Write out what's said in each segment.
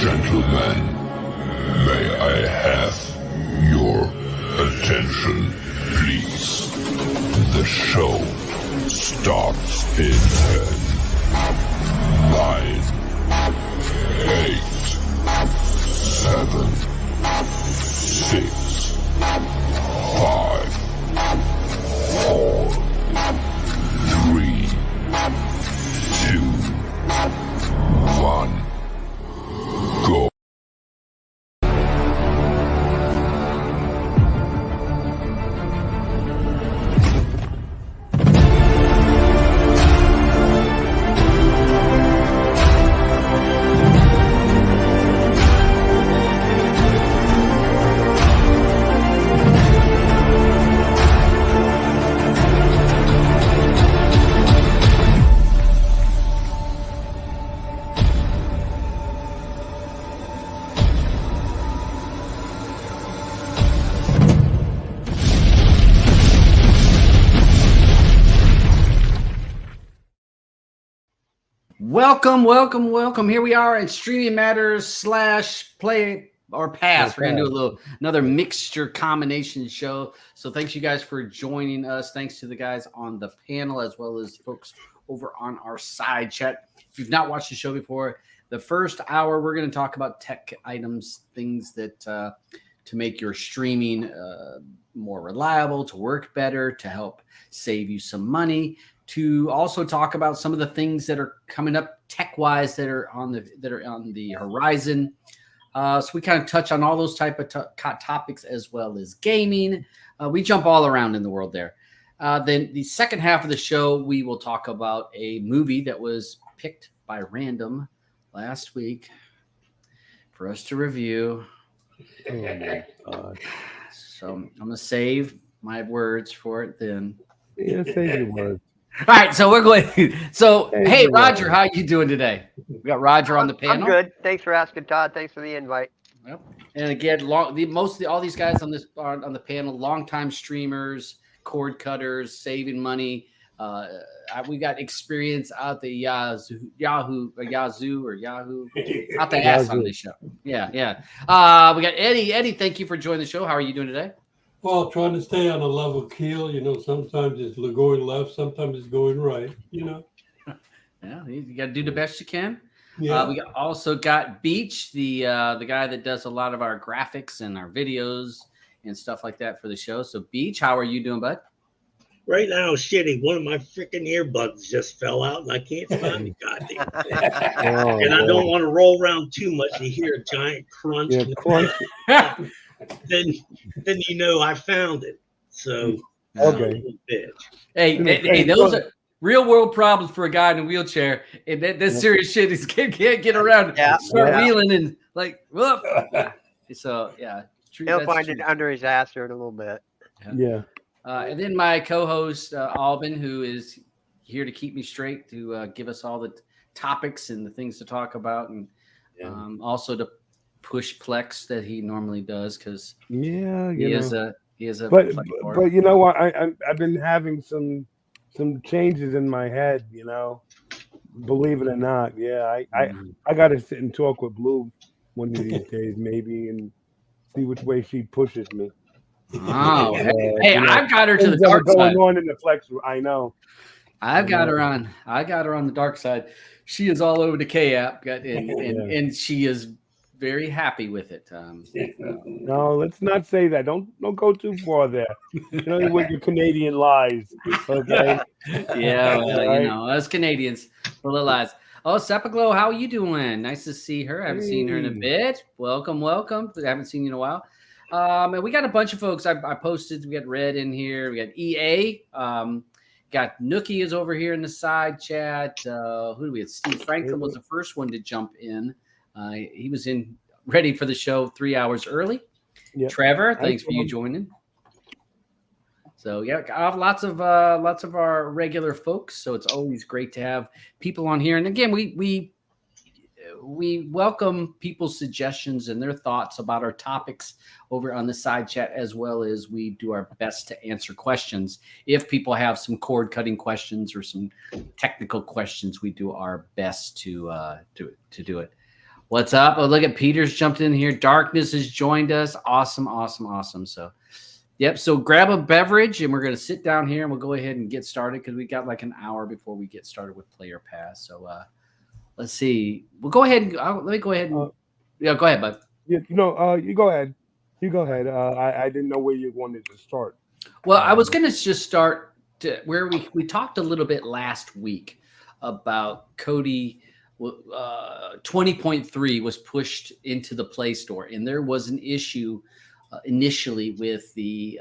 Gentlemen, may I have your attention, please? The show starts in 10, 9, 8, 7, 6, 5, 4, 3, 2, 1. Go. Welcome. Here we are at Streaming Matters / Play or Pass. We're going to do another mixture combination show. So thanks you guys for joining us. Thanks to the guys on the panel as well as folks over on our side chat. If you've not watched the show before, the first hour we're going to talk about tech items, things that to make your streaming more reliable, to work better, to help save you some money. To also talk about some of the things that are coming up tech-wise that are on the horizon. So we kind of touch on all those type of topics as well as gaming. We jump all around in the world there. Then the second half of the show, we will talk about a movie that was picked by random last week for us to review. Oh my God. So I'm going to save my words for it then. Yeah, save your words. All right, so we're going. So, hey, Roger, how you doing today? We got Roger on the panel. I'm good. Thanks for asking, Todd. Thanks for the invite. Yep. And again, all these guys on the panel, longtime streamers, cord cutters, saving money. We got experience out the Yahoo out the ass on this show. Yeah. We got Eddie. Eddie, thank you for joining the show. How are you doing today? Well, trying to stay on a level keel, sometimes it's going left, sometimes it's going right, Yeah, you got to do the best you can. Yeah. We also got Beach, the guy that does a lot of our graphics and our videos and stuff like that for the show. So, Beach, how are you doing, bud? Right now, shitty. One of my freaking earbuds just fell out, and I can't find the goddamn thing. And I don't want to roll around too much. You hear a giant crunch. Yeah, crunch. Then I found it. So okay. Bitch. Hey, those are real world problems for a guy in a wheelchair. And that serious shit is can't get around. Start wheeling and like whoop. So yeah, he'll find it under his ass here in a little bit. Yeah. And then my co-host Alban, who is here to keep me straight, to give us all the topics and the things to talk about, and also to push Plex that he normally does because he is a but you know what, I've been having some changes in my head, believe it or not. I gotta sit and talk with Blue one of these days maybe and see which way she pushes me. Oh, hey, I've got her to the dark side. Going on in the Plex, I know. I got her on the dark side. She is all over the K app, and she is very happy with it. No, let's not say that. Don't go too far there. With your Canadian lies. Okay. Yeah, well, us Canadians, full of lies. Oh, Sepaglow, how are you doing? Nice to see her. I haven't seen her in a bit. Welcome. I haven't seen you in a while. And we got a bunch of folks. I posted. We got Red in here. We got EA. Got Nookie is over here in the side chat. Who do we have? Steve Franklin was the first one to jump in. He was ready for the show 3 hours early. Yep. Trevor, thanks for you joining. So yeah, I have lots of our regular folks. So it's always great to have people on here. And again, we welcome people's suggestions and their thoughts about our topics over on the side chat, as well as we do our best to answer questions. If people have some cord cutting questions or some technical questions, we do our best to do it. What's up? Oh, look at Peter's jumped in here. Darkness has joined us. Awesome. So, yep. So grab a beverage and we're going to sit down here and we'll go ahead and get started because we got like an hour before we get started with Player Pass. So, let's see. We'll go ahead and let me go ahead and yeah, go ahead, bud. Yeah, you go ahead. You go ahead. I didn't know where you wanted to start. Well, I was going to just start where we talked a little bit last week about Kodi. 20.3 was pushed into the Play Store, and there was an issue initially with the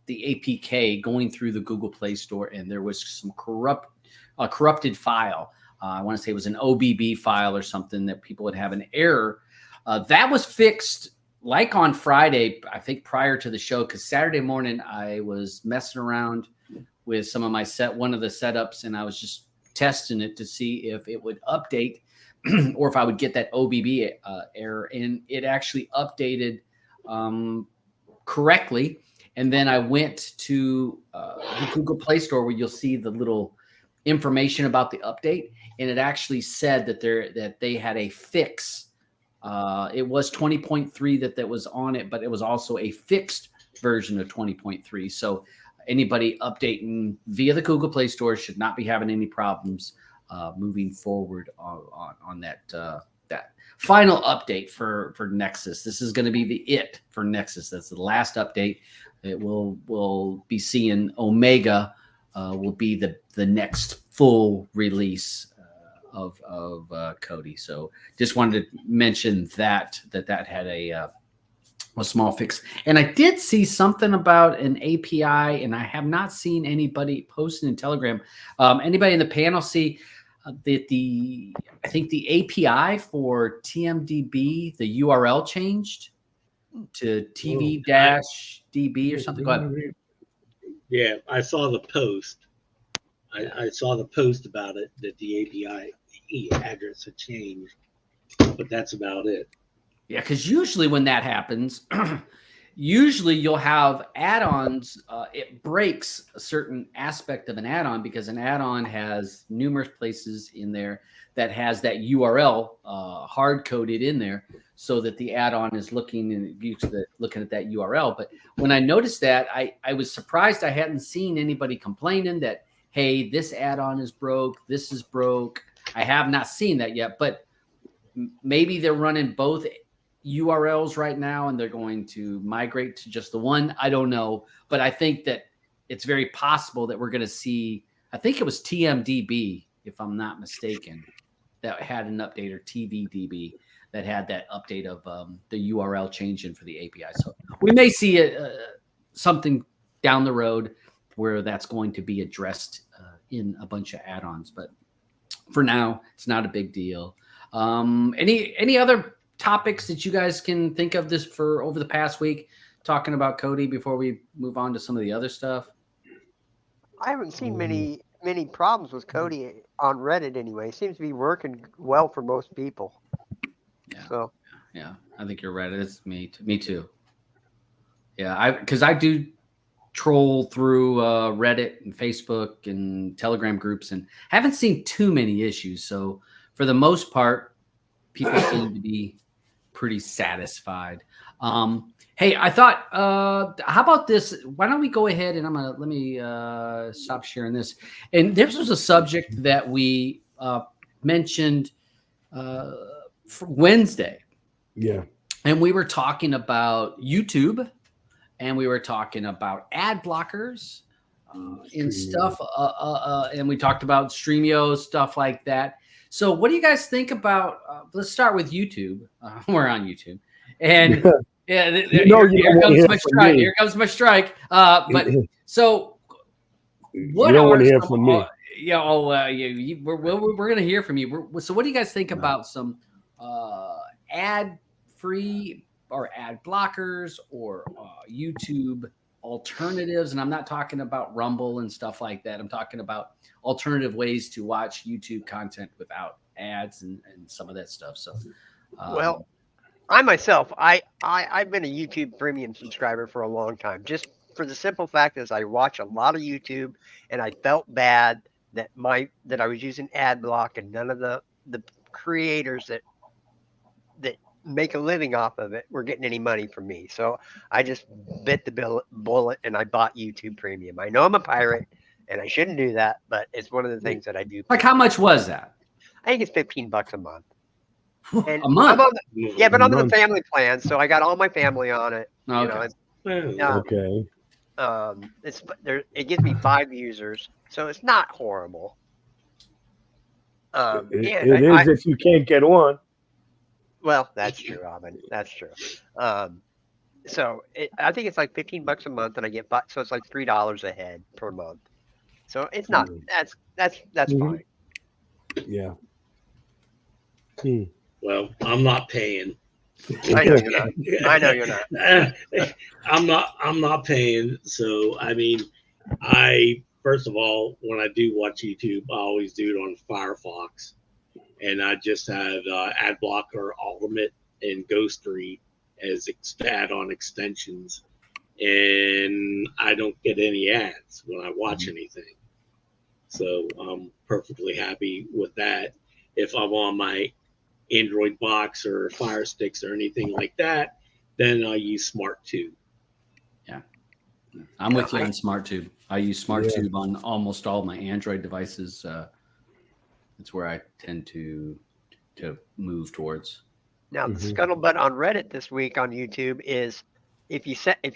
APK going through the Google Play Store, and there was some corrupted file. I want to say it was an OBB file or something that people would have an error. That was fixed like on Friday, I think prior to the show, because Saturday morning I was messing around with some of one of the setups, and I was just testing it to see if it would update or if I would get that OBB error, and it actually updated correctly. And then I went to the Google Play Store where you'll see the little information about the update, and it actually said that they had a fix. It was 20.3 that was on it, but it was also a fixed version of 20.3. So anybody updating via the Google Play Store should not be having any problems moving forward on that final update for Nexus. This is going to be it for Nexus. That's the last update. It will be seeing Omega will be the next full release of Kodi. So just wanted to mention that had a small fix. And I did see something about an API, and I have not seen anybody posting in Telegram. Anybody in the panel see that I think the API for TMDB, the URL changed to TV-DB or something? Go ahead. Yeah, I saw the post. I saw the post about it, that the API address had changed, but that's about it. Yeah, because usually when that happens, usually you'll have add-ons. It breaks a certain aspect of an add-on because an add-on has numerous places in there that has that URL hard-coded in there so that the add-on is looking at that URL. But when I noticed that, I was surprised I hadn't seen anybody complaining that, hey, this add-on is broke, this is broke. I have not seen that yet, but maybe they're running both URLs right now and they're going to migrate to just the one. I don't know, but I think that it's very possible that we're going to see, I think it was TMDB, if I'm not mistaken, that had an update, or TVDB that had that update of the URL changing for the API. So we may see something down the road where that's going to be addressed in a bunch of add-ons, but for now, it's not a big deal. Any other topics that you guys can think of this for over the past week talking about Kodi before we move on to some of the other stuff? I haven't seen many problems with Kodi on Reddit anyway. It seems to be working well for most people. Yeah. So yeah, I think you're right. It's me too. Yeah, because I do troll through Reddit and Facebook and Telegram groups and haven't seen too many issues. So for the most part, people seem to be pretty satisfied. Hey, I thought, how about this? Why don't we go ahead and let me stop sharing this. And this was a subject that we mentioned for Wednesday. Yeah. And we were talking about YouTube, and we were talking about ad blockers and stuff. And we talked about Streamio, stuff like that. So what do you guys think about, let's start with YouTube. We're on YouTube. And yeah, here comes my strike. Here comes my strike. But so what you don't want to hear from me. We're going to hear from you. So what do you guys think about some ad-free or ad blockers or YouTube alternatives? And I'm not talking about Rumble and stuff like that. I'm talking about alternative ways to watch YouTube content without ads and some of that stuff. So, well, I myself, I've been a YouTube premium subscriber for a long time, just for the simple fact is I watch a lot of YouTube, and I felt bad that I was using ad block, and none of the creators that that make a living off of it were getting any money from me. So I just bit the bullet and I bought YouTube Premium. I know I'm a pirate and I shouldn't do that, but it's one of the things that I do. Like, how much was that? I think it's $15 a month. And A month? but I'm on the family plan, so I got all my family on it. Okay. Okay. It gives me 5 users, so it's not horrible. It is if you can't get one. Well, that's true, Robin. That's true. So I think it's like $15 a month, and I get so it's like $3 a head per month. So it's not. That's fine. Yeah. Well, I'm not paying. I know you're not. I know you're not. I'm not paying. So I mean, first of all, when I do watch YouTube, I always do it on Firefox, and I just have ad blocker, ultimate, and ghostery as add-on extensions, and I don't get any ads when I watch anything. So I'm perfectly happy with that. If I'm on my Android box or Fire Sticks or anything like that, then I use SmartTube. Yeah, I'm with you on SmartTube. I use SmartTube on almost all my Android devices. It's where I tend to move towards. Now, the scuttlebutt on Reddit this week on YouTube is if you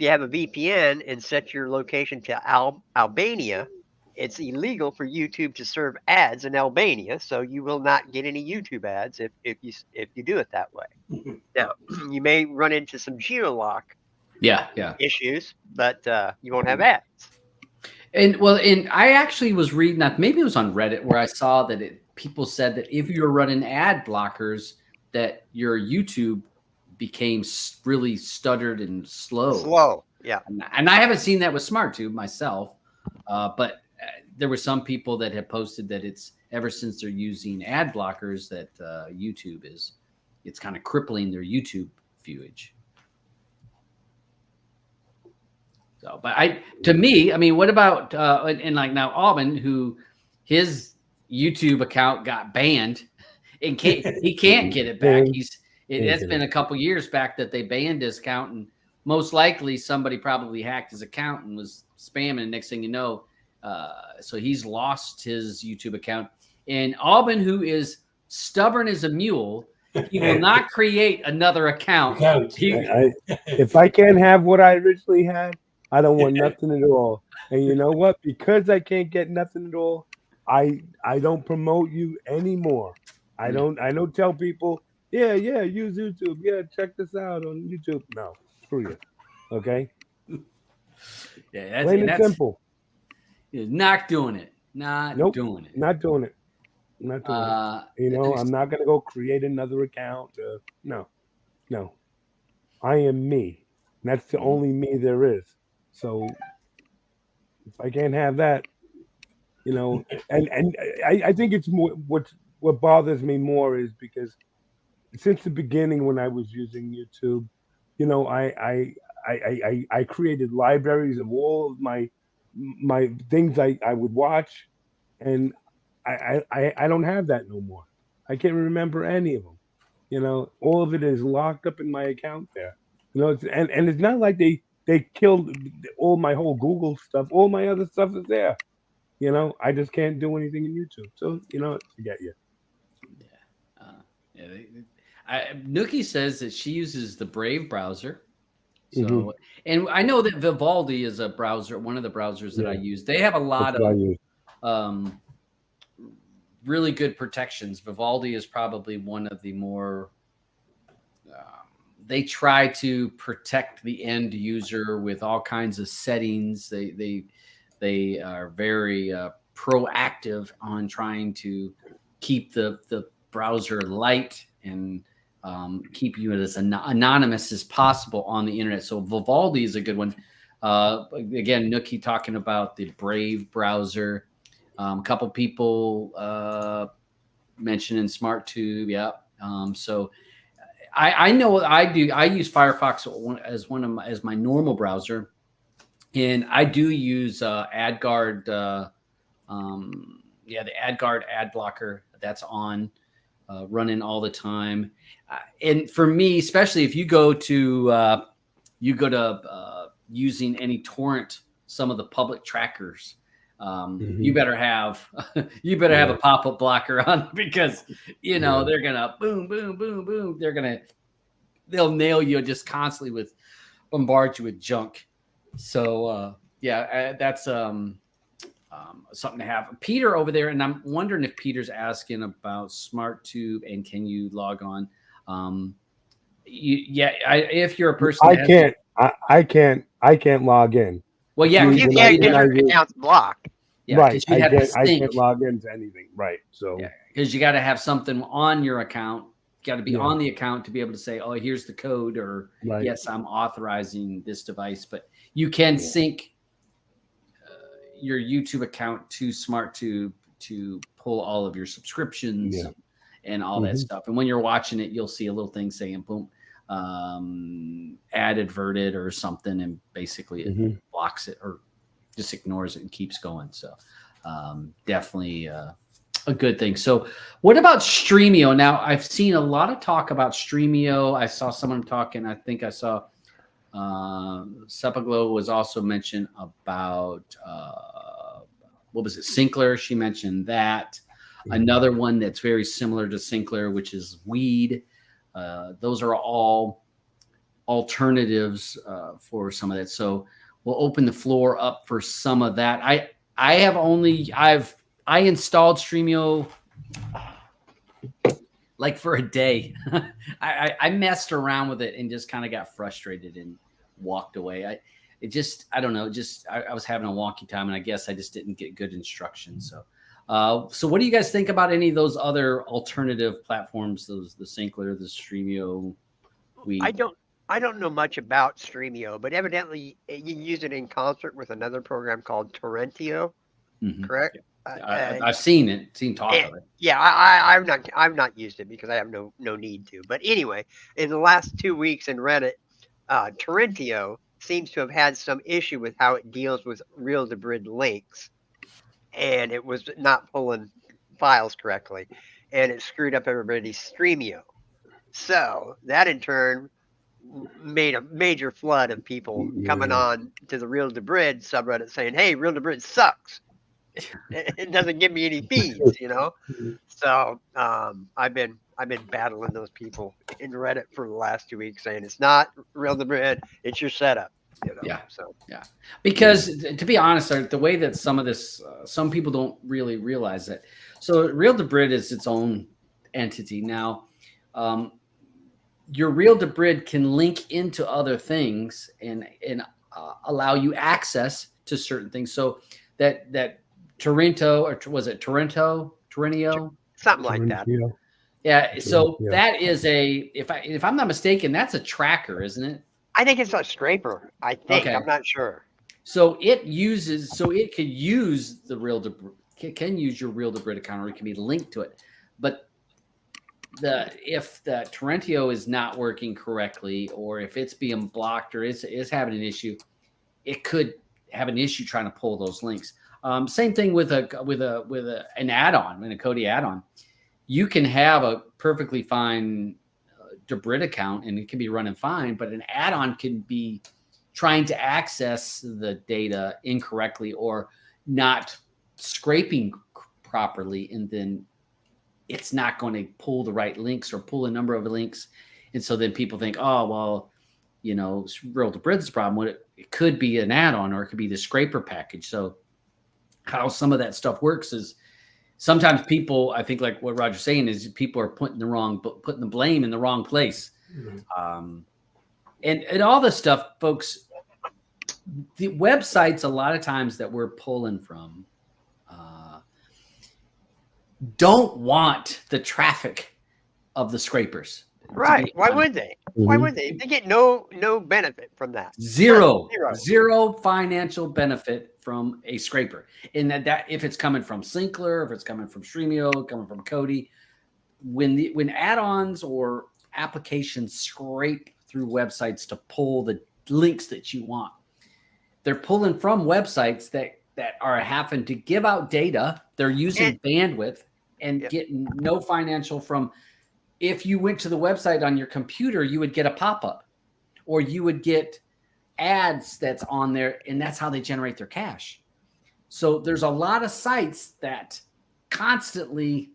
have a VPN and set your location to Albania, it's illegal for YouTube to serve ads in Albania, so you will not get any YouTube ads if you do it that way. Now, you may run into some geolock issues, but you won't have ads. And I actually was reading that, maybe it was on Reddit, where I saw that people said that if you're running ad blockers, that your YouTube became really stuttered and slow. Yeah. And I haven't seen that with SmartTube myself, but there were some people that have posted that it's ever since they're using ad blockers that YouTube it's kind of crippling their YouTube viewage. So, but to me, I mean, what about and like now Alvin, who his YouTube account got banned and he can't get it back. It's been a couple years back that they banned his account, and most likely somebody probably hacked his account and was spamming. And next thing you know, so he's lost his YouTube account. And Alvin, who is stubborn as a mule, he will not create another account. If I can't have what I originally had, I don't want nothing at all. And you know what? Because I can't get nothing at all, I don't promote you anymore. I don't tell people, use YouTube. Yeah, check this out on YouTube. No, screw you. Okay? Yeah, plain and simple. Not doing it. Not doing it. Not doing it. Not doing it. You know, I'm not gonna go create another account. No. I am me. That's the only me there is. So if I can't have that, you know, and I think it's more what bothers me more is because since the beginning when I was using YouTube, you know, I created libraries of all of my things I would watch, and I don't have that no more. I can't remember any of them. You know, all of it is locked up in my account there. You know, and it's not like they killed all my whole Google stuff. All my other stuff is there. You know, I just can't do anything in YouTube. So, you know, forget you. Nookie says that she uses the Brave browser. So, and I know that Vivaldi is a browser, one of the browsers that I use. They have a lot of really good protections. Vivaldi is probably one of the more. They try to protect the end user with all kinds of settings. They are very proactive on trying to keep the browser light and keep you as anonymous as possible on the internet. So Vivaldi is a good one. Again, Nookie talking about the Brave browser. A couple people mentioning SmartTube. Yeah. So I know what I do. I use Firefox as my normal browser, and I do use AdGuard. The AdGuard ad blocker that's on. running all the time. And for me, especially if you go to using any torrent, some of the public trackers, you better have a pop-up blocker on, because they're gonna boom, boom, boom, boom. They'll nail you just constantly with bombard you with junk. So that's something to have. Peter over there, and I'm wondering if Peter's asking about SmartTube and can you log on? If you're a person, I can't log in. Well, yeah, you can't get your accounts blocked. Yeah, right. I can't log into anything. Right. So because you got to have something on your account. You got to be on the account to be able to say, oh, here's the code, or yes, I'm authorizing this device. But you can sync your YouTube account to SmartTube to pull all of your subscriptions and all that stuff. And when you're watching it, you'll see a little thing saying, boom, ad adverted or something, and basically it blocks it or just ignores it and keeps going. So definitely a good thing. So what about Streamio? Now, I've seen a lot of talk about Streamio. I saw someone talking, I think I saw Sepaglow was also mentioned about what was it, Sinclair? She mentioned that. Another one that's very similar to Sinclair, which is Weed. Those are all alternatives for some of that. So we'll open the floor up for some of that. I installed Streamio like for a day. I messed around with it and just kind of got frustrated and walked away. I don't know. I was having a wonky time, and I guess I just didn't get good instructions. So what do you guys think about any of those other alternative platforms? The Sinclair, the Streamio. I don't know much about Streamio, but evidently you use it in concert with another program called Torrentio, correct? I've seen talk of it. Yeah, I've not used it because I have no need to. But anyway, in the last 2 weeks in Reddit, Torrentio seems to have had some issue with how it deals with reel-to-grid links, and it was not pulling files correctly, and it screwed up everybody's Streamio. So that in turn made a major flood of people coming on to the reel-to-grid subreddit saying, hey, reel-to-grid sucks. It doesn't give me any feeds, So I've been battling those people in Reddit for the last 2 weeks, saying it's not reel-to-grid, it's your setup. Because to be honest, the way that some of this, some people don't really realize that. So reel-to-grid is its own entity now. Your reel-to-grid can link into other things and allow you access to certain things. So that Torrento, or was it Torrentio? Something like that. Yeah. So that is if I'm not mistaken, that's a tracker, isn't it? I think it's a scraper. I think. Okay. I'm not sure. So it could use the can use your reel-to-grid account, or it can be linked to it. But if the Torrentio is not working correctly, or if it's being blocked, or is having an issue, it could have an issue trying to pull those links. Same thing with an add-on, a Kodi add-on. You can have a perfectly fine Debrid account and it can be running fine, but an add-on can be trying to access the data incorrectly or not scraping properly, and then it's not going to pull the right links or pull a number of links. And so then people think, oh, well, reel-to-grid's problem. It could be an add-on, or it could be the scraper package. So how some of that stuff works is sometimes people, I think, like what Roger's saying, is people are putting the blame in the wrong place. And all this stuff, folks, the websites a lot of times that we're pulling from don't want the traffic of the scrapers. Right. Why would they? Why would they? They get no benefit from that. Zero financial benefit from a scraper. And that if it's coming from Sinclair, if it's coming from Streamio, coming from Kodi, when add-ons or applications scrape through websites to pull the links that you want, they're pulling from websites that are having to give out data. They're using bandwidth, and get no financial from. If you went to the website on your computer, you would get a pop-up, or you would get ads that's on there, and that's how they generate their cash. So there's a lot of sites that constantly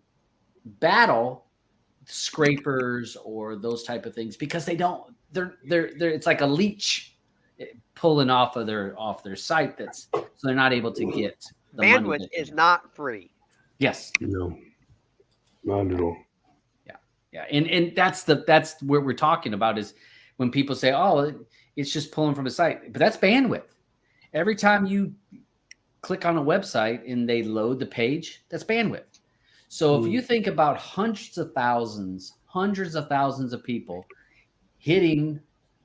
battle scrapers or those type of things because they're it's like a leech pulling off their site, so they're not able to get the bandwidth money is not free. Yes. No, not at all. Yeah, and that's what we're talking about is when people say, "Oh, it's just pulling from a site," but that's bandwidth. Every time you click on a website and they load the page, that's bandwidth. So if you think about hundreds of thousands of people hitting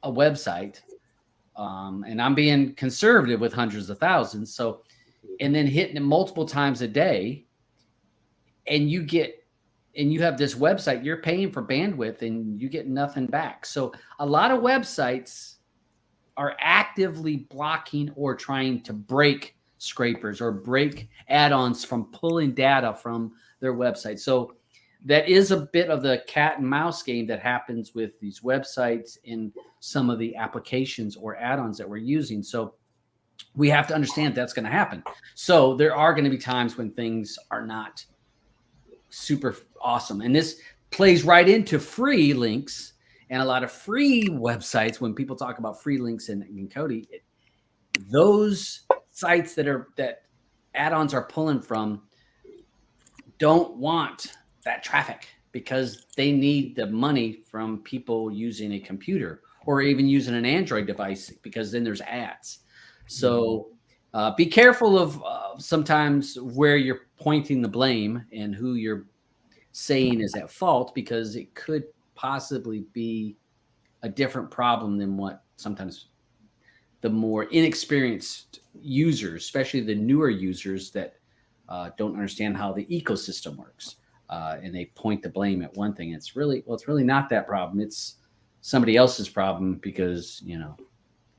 a website, and I'm being conservative with hundreds of thousands, so and then hitting it multiple times a day, and you have this website, you're paying for bandwidth and you get nothing back. So a lot of websites are actively blocking or trying to break scrapers or break add-ons from pulling data from their website. So that is a bit of the cat and mouse game that happens with these websites and some of the applications or add-ons that we're using. So we have to understand that's going to happen. So there are going to be times when things are not super awesome. And this plays right into free links and a lot of free websites. When people talk about free links in Kodi, those sites that add-ons are pulling from don't want that traffic because they need the money from people using a computer or even using an Android device, because then there's ads. So be careful of sometimes where you're pointing the blame and who you're saying is at fault, because it could possibly be a different problem than what sometimes the more inexperienced users, especially the newer users that don't understand how the ecosystem works, and they point the blame at one thing. It's really not that problem. It's somebody else's problem, because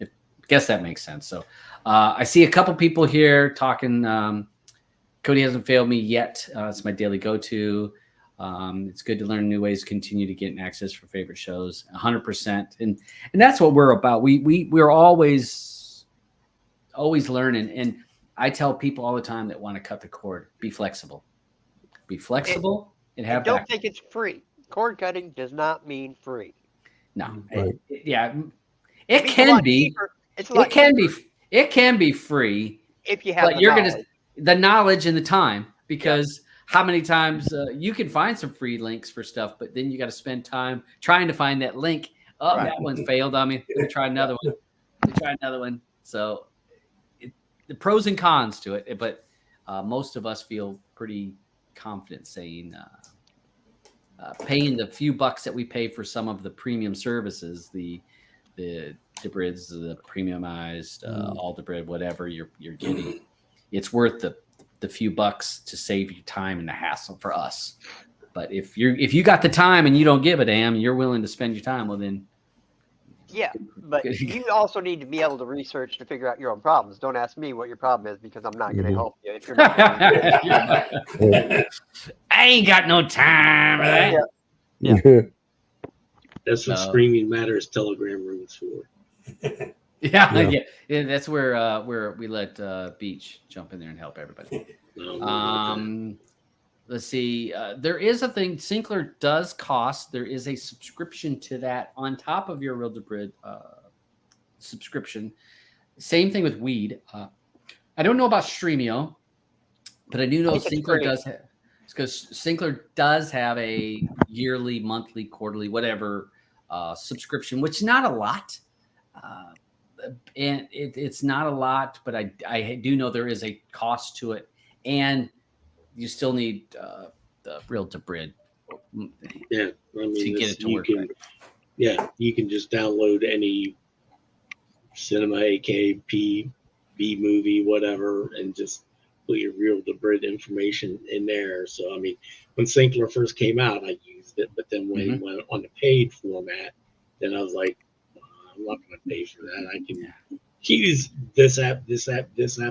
I guess that makes sense. So I see a couple people here talking. Kodi hasn't failed me yet. It's my daily go-to. It's good to learn new ways to continue to get access for favorite shows. 100%, and that's what we're about. We're always learning, and I tell people all the time that want to cut the cord, be flexible, and have. Don't think it's free. Cord cutting does not mean free. No, Right. it can be. It can be free if you have. But the knowledge and the time, because. Yeah. How many times you can find some free links for stuff, but then you got to spend time trying to find that link. Oh, right. That one failed on me. Let me try another one. So the pros and cons to it, but most of us feel pretty confident saying paying the few bucks that we pay for some of the premium services, the Debrids, the premiumized, all Debrid, whatever you're getting, it's worth the few bucks to save you time and the hassle for us. But if you got the time and you don't give a damn, you're willing to spend your time, well then. Yeah, but you also need to be able to research to figure out your own problems. Don't ask me what your problem is, because I'm not going to help you if you're not. I ain't got no time for that. Yeah. That's what Streaming Matters Telegram room is for. Yeah, that's where we let Beach jump in there and help everybody. Let's see. There is a thing. Syncler does cost. There is a subscription to that on top of your Real Debrid subscription. Same thing with Weed. I don't know about Streamio, but I do know Syncler does have, because Syncler does have a yearly, monthly, quarterly, whatever subscription, which is not a lot. And it's not a lot, but I do know there is a cost to it, and you still need the Real Debrid. Yeah, I mean, to get it to work. Right. Yeah, you can just download any cinema, AK, B movie, whatever, and just put your Real Debrid information in there. So I mean, when Syncler first came out, I used it, but then when it went on the paid format, then I was like, I'm not going to pay for that. I can use this app,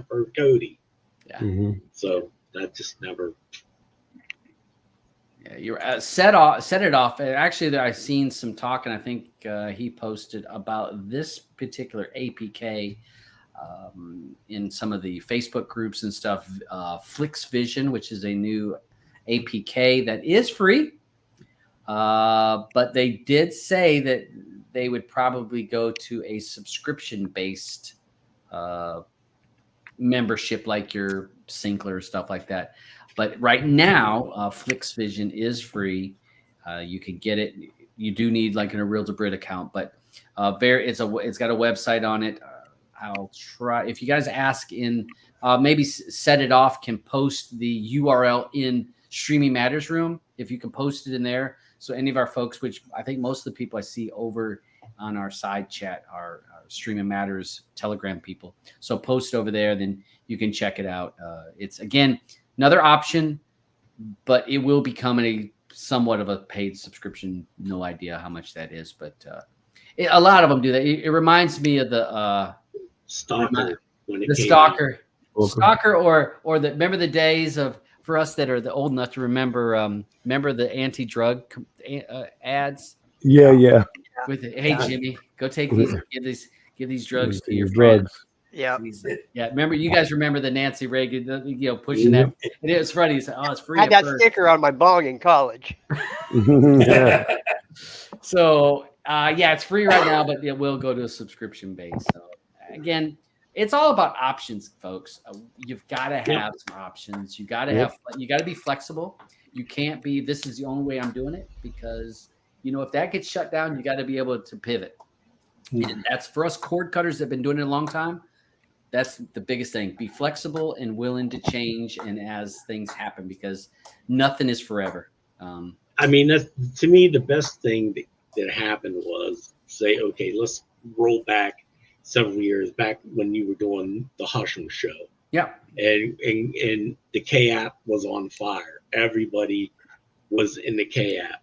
or Kodi. Yeah. So that just never. Yeah, you're set it off. Actually, I've seen some talk, and I think he posted about this particular APK in some of the Facebook groups and stuff. Flix Vision, which is a new APK that is free, but they did say that they would probably go to a subscription-based membership, like your Syncler, stuff like that. But right now, Flix Vision is free. You can get it. You do need like a Real to Brit account, but it's got a website on it. I'll try. If you guys ask in, maybe Set It Off can post the URL in Streaming Matters room. If you can post it in there, so any of our folks, which I think most of the people I see over on our side chat are Streaming Matters Telegram people. So post it over there, then you can check it out. It's again another option, but it will become a somewhat of a paid subscription. No idea how much that is, but a lot of them do that. It reminds me of the Stalker. Stalker, or the remember the days of, for us that are the old enough to remember the anti-drug ads. Yeah. With it, hey Jimmy, go take these, give these drugs to your drugs. friends. Yeah. Yeah. Remember, you guys remember the Nancy Reagan, pushing that. And it was funny. He said, "Oh, it's free." I had that sticker on my bong in college. Yeah. So, it's free right now, but it will go to a subscription base. So, again, it's all about options, folks. You've got to have some options. You got to be flexible. You can't be, this is the only way I'm doing it, because, if that gets shut down, you got to be able to pivot. And that's for us cord cutters that have been doing it a long time. That's the biggest thing. Be flexible and willing to change, and as things happen, because nothing is forever. I mean, that's, to me, the best thing that happened was say, okay, let's roll back several years back when you were doing the Husham show. Yeah. And the K app was on fire. Everybody was in the K app.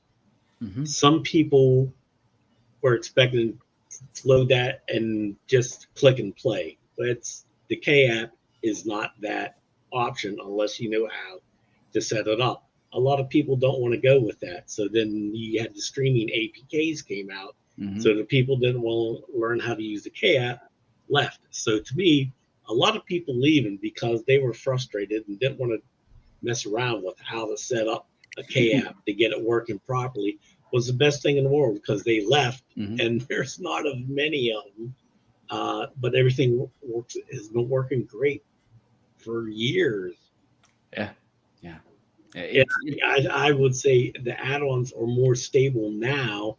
Mm-hmm. Some people were expecting to load that and just click and play. But the K app is not that option unless you know how to set it up. A lot of people don't want to go with that. So then you had the streaming APKs came out. Mm-hmm. So the people didn't want to learn how to use the K app, left. So to me, a lot of people leaving because they were frustrated and didn't want to mess around with how to set up a K app to get it working properly was the best thing in the world, because they left. Mm-hmm. And there's not as many of them. But everything has been working great for years. Yeah. I would say the add-ons are more stable now,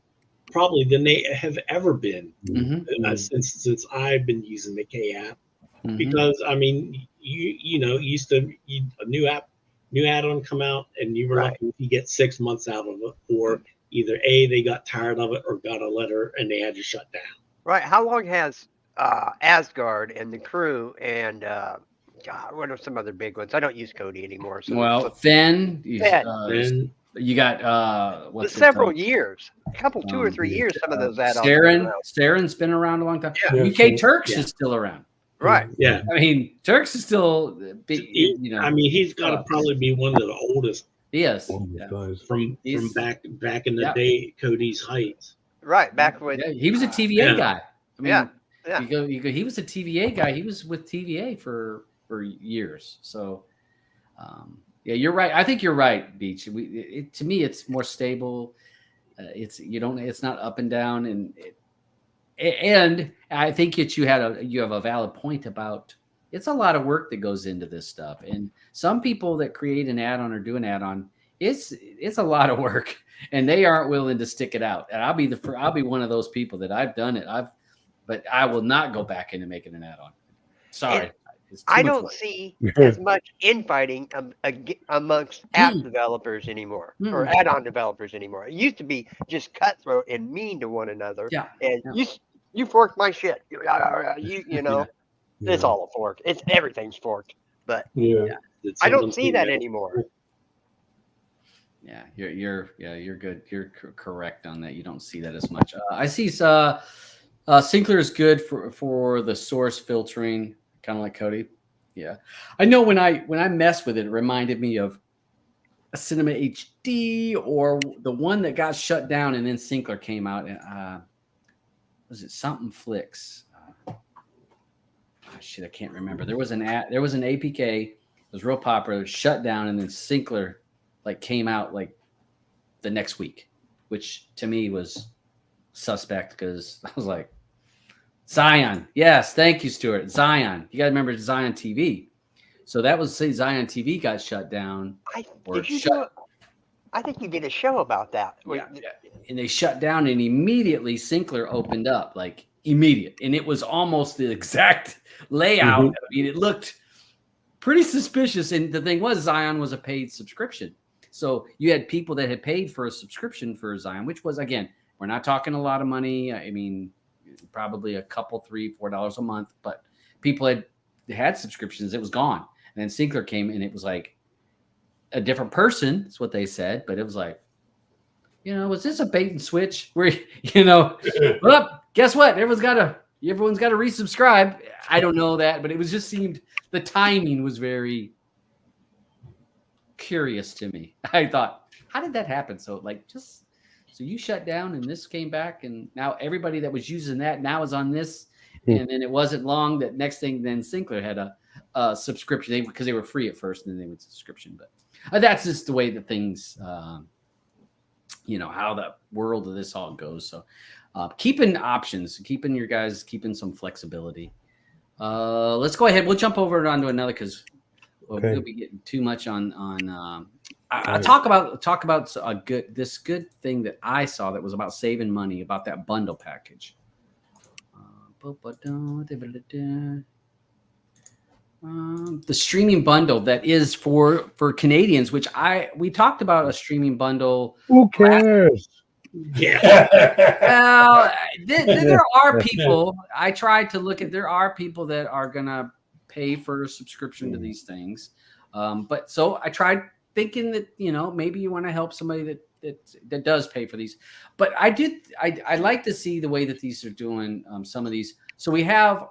probably than they have ever been. Mm-hmm. Since I've been using the K app. Mm-hmm. Because I mean, used to a new add-on come out, and you were lucky if you get 6 months out of it, or either they got tired of it or got a letter and they had to shut down. Right. How long has Asgard and the Crew and God, what are some other big ones? I don't use Kodi anymore. So Finn. Then you got several years, a couple, 2 or 3 years. Some of those add-ons. Starin's been around a long time. Yeah. UK Turks is still around. Right. Yeah. I mean, Turks is still. I mean, he's got to probably be one of the oldest. He is. From back in the day, Kodi's Heights. Right. Back when he was a TVA guy. I mean, yeah. He was a TVA guy. He was with TVA for years. So, you're right. I think you're right, Beach. To me, it's more stable. It's not up and down, and I think you have a valid point about it's a lot of work that goes into this stuff. And some people that create an add-on or do an add-on, it's a lot of work, and they aren't willing to stick it out. And I'll be one of those people that I've done it. But I will not go back into making an add-on. Sorry. I don't see as much infighting amongst app developers anymore, or add-on developers anymore. It used to be just cutthroat and mean to one another. Yeah. And you forked my shit. It's all a fork. Everything's forked. But I don't see that anymore. Yeah, you're good. You're correct on that. You don't see that as much. I see Syncler is good for the source filtering, kind of like Kodi. Yeah, I know when I messed with it, it reminded me of a Cinema HD or the one that got shut down and then Sinclair came out. And was it something Flicks? Shit, I can't remember. There was an APK. It was real popular, shut down, and then Sinclair like came out like the next week, which to me was suspect because I was like, Zion. Yes, thank you, Stuart. Zion. You got to remember Zion TV. So that was say Zion TV got shut down. I think you did a show about that. Yeah. And they shut down, and immediately Sinclair opened up, like immediate, and it was almost the exact layout. I mean, it looked pretty suspicious. And the thing was, Zion was a paid subscription, so you had people that had paid for a subscription for Zion, which was, again, we're not talking a lot of money. I mean, probably a couple, $3, $4 a month, but people had subscriptions. It was gone, and then Sinclair came, and it was like a different person. That's what they said, but it was like, was this a bait and switch? Where well, guess what? Everyone's got to resubscribe. I don't know that, but it was just seemed the timing was very curious to me. I thought, how did that happen? So you shut down and this came back, and now everybody that was using that now is on this, and then it wasn't long that next thing then Sinclair had a subscription because they were free at first, and then they went to subscription. But that's just the way that things, how the world of this all goes. So keeping options, keeping some flexibility. Let's go ahead. We'll jump over onto another because we'll be getting too much on. I'll talk about this good thing that I saw that was about saving money, about that bundle package. The streaming bundle that is for Canadians, which we talked about a streaming bundle. Who cares? Yeah. Well, there are people. I tried to look at. There are people that are gonna pay for a subscription to these things, but so I tried thinking that maybe you want to help somebody that does pay for these. But I like to see the way that these are doing some of these. So we have,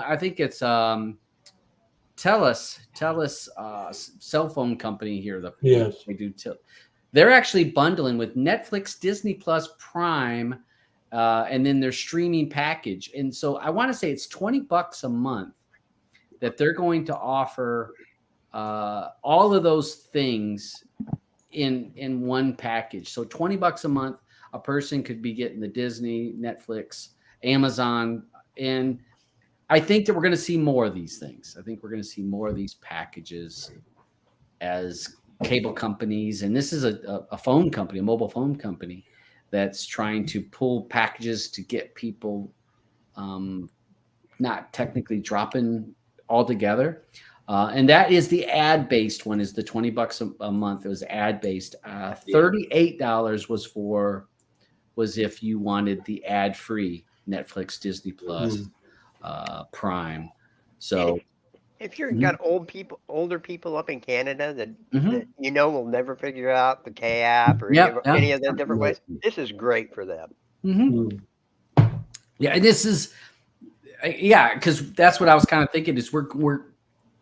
I think it's TELUS cell phone company here. Yes, we do. They're actually bundling with Netflix, Disney Plus, Prime, and then their streaming package. And so I want to say it's $20 a month that they're going to offer all of those things in one package. So $20 a month, a person could be getting the Disney, Netflix, Amazon, and I think that we're going to see more of these things. I think we're going to see more of these packages as cable companies, and this is a phone company, a mobile phone company that's trying to pull packages to get people not technically dropping altogether. And that is the ad-based one, is the $20 a month. It was ad-based. $38 was if you wanted the ad-free Netflix, Disney Plus, Prime. So if you've got older people up in Canada that will never figure out the K app or any of the different ways, this is great for them. Yeah, and this is because that's what I was kind of thinking is we're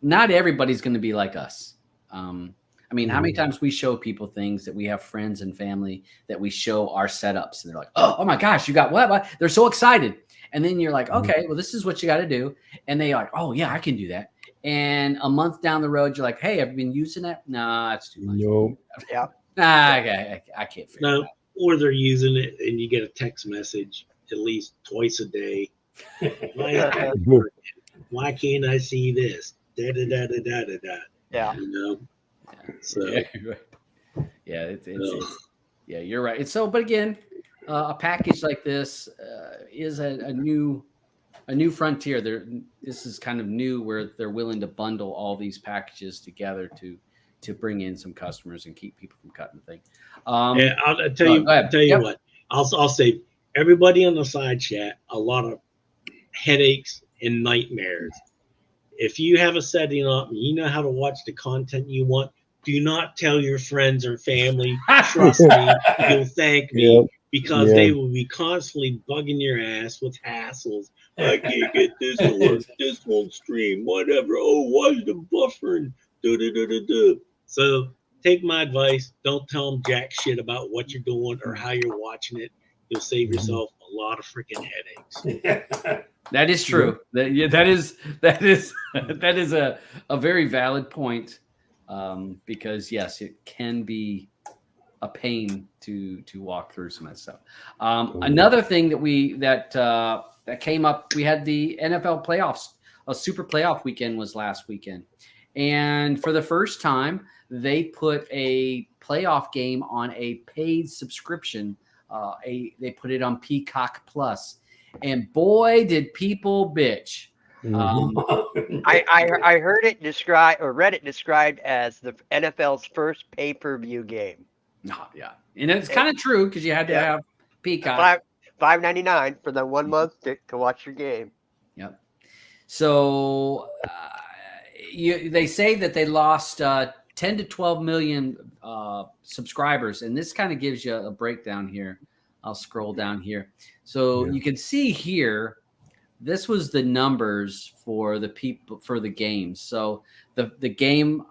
not everybody's going to be like us. I mean, how many times we show people things that we have friends and family that we show our setups, and they're like, oh my gosh, you got what? They're so excited. And then you're like, okay, well, this is what you got to do. And they're like, oh yeah, I can do that. And a month down the road, you're like, hey, have you been using that? Nah, that's too much. No. Yeah. I can't figure it out. Or they're using it and you get a text message at least twice a day. Why can't I see this? Da da da da da da da. Yeah. So yeah, you're right. It's but again, a package like this is a new frontier. This is kind of new where they're willing to bundle all these packages together to bring in some customers and keep people from cutting the thing. I'll tell you what. I'll say everybody on the side chat a lot of headaches and nightmares. If you have a setting up and you know how to watch the content you want, do not tell your friends or family. Trust me, you'll thank me because they will be constantly bugging your ass with hassles. I can't get this to work. This won't stream. Whatever. Oh, why is the buffering? So take my advice. Don't tell them jack shit about what you're doing or how you're watching it. You'll save yourself a lot of freaking headaches. That is true. That is a very valid point. Because yes, it can be a pain to walk through some of that stuff. Another thing that came up, we had the NFL playoffs. A super playoff weekend was last weekend, and for the first time, they put a playoff game on a paid subscription. They put it on Peacock Plus, and boy, did people bitch. I heard it described or read it described as the NFL's first pay-per-view game. Yeah, and it's kind of true because you had to have Peacock. $5.99 for the 1 month to watch your game. Yep. So they say that they lost 10 to 12 million subscribers, and this kind of gives you a breakdown here. I'll scroll down here, so you can see here. This was the numbers for the people for the games. So the game,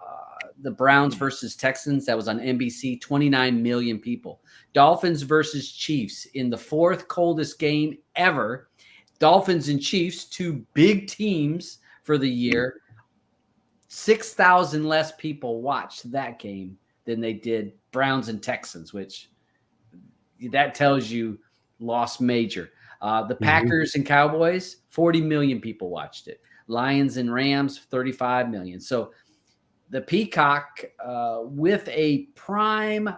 the Browns versus Texans, that was on NBC, 29 million people. Dolphins versus Chiefs in the fourth coldest game ever. Dolphins and Chiefs, two big teams for the year. 6,000 less people watched that game than they did Browns and Texans, which that tells you lost major. The Packers and Cowboys, 40 million people watched it. Lions and Rams, 35 million. So the Peacock with a prime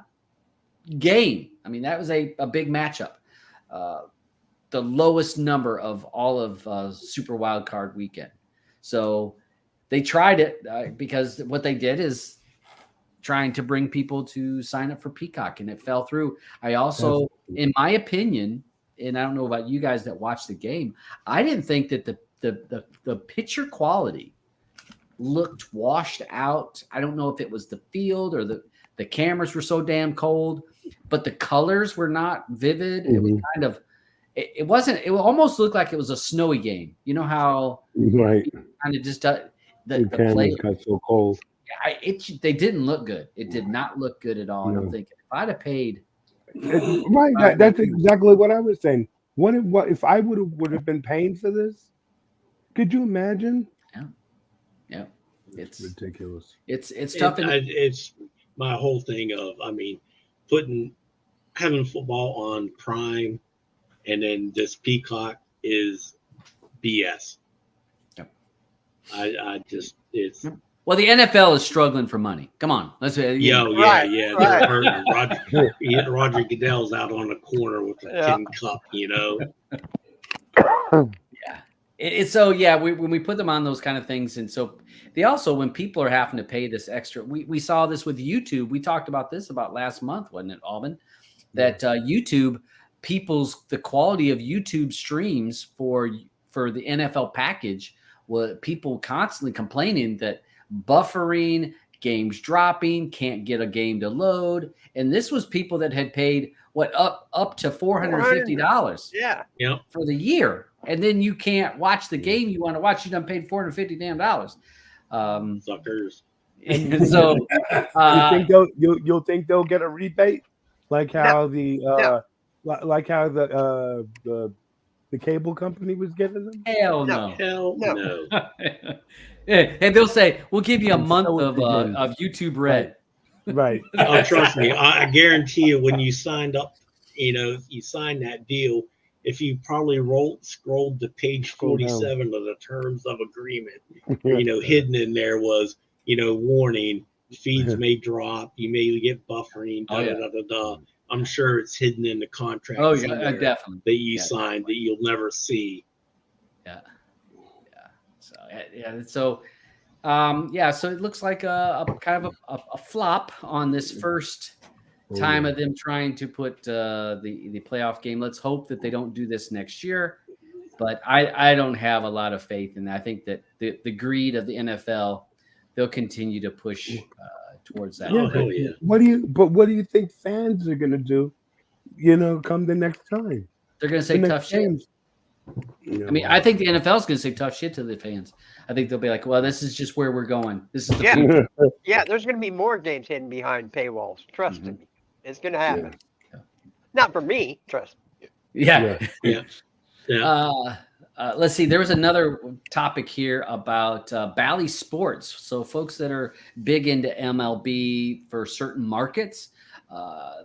game, I mean, that was a big matchup. The lowest number of all of Super Wild Card Weekend. So they tried it because what they did is trying to bring people to sign up for Peacock, and it fell through. I also, in my opinion, and I don't know about you guys that watched the game, I didn't think that the picture quality looked washed out. I don't know if it was the field or the cameras were so damn cold, but the colors were not vivid. It was kind of, it wasn't, it almost looked like it was a snowy game. You know how kind of just the cameras got so cold. They didn't look good. It did not look good at all. And I'm thinking, if I'd have paid, that's exactly what I was saying. What if I would have been paying for this? Could you imagine? Yeah, it's ridiculous. It's tough. It's my whole thing of, I mean, having football on Prime and then this Peacock is BS. Yep. I just it's. Well, the NFL is struggling for money. Come on, let's say. Right. They're hurting. Roger Goodell's out on the corner with a tin cup, you know. When we put them on those kind of things, and so they also, when people are having to pay this extra, we saw this with YouTube. We talked about this about last month, wasn't it, Alvin? That YouTube, the quality of YouTube streams for the NFL package, people constantly complaining that buffering, games dropping, can't get a game to load. And this was people that had paid up to $450 for the year. And then you can't watch the game you want to watch. You done paid $450 damn dollars. Suckers. And so you'll think they'll get a rebate, like how the cable company was giving them? Hell no. Hell no. And they'll say, we'll give you a month of YouTube Red. Right. Oh, trust me. I guarantee you, when you signed up, you signed that deal, if you probably scrolled to page 47 of the terms of agreement, hidden in there was, warning, feeds may drop, you may get buffering, I'm sure it's hidden in the contract. Oh, yeah, definitely. That you signed that you'll never see. So it looks like a kind of a flop on this first time of them trying to put the playoff game. Let's hope that they don't do this next year, but I don't have a lot of faith in that. I think that the greed of the NFL, they'll continue to push towards that. What do you think fans are going to do? Come the next time, they're going to say tough shit. You know, I mean, I think the NFL is going to say tough shit to the fans. I think they'll be like, well, this is just where we're going. This is the Yeah. future. Yeah, there's going to be more games hidden behind paywalls. Trust me. It's going to happen. Yeah. Not for me, trust me. Yeah. Yeah. Let's see. There was another topic here about Bally Sports. So folks that are big into MLB for certain markets,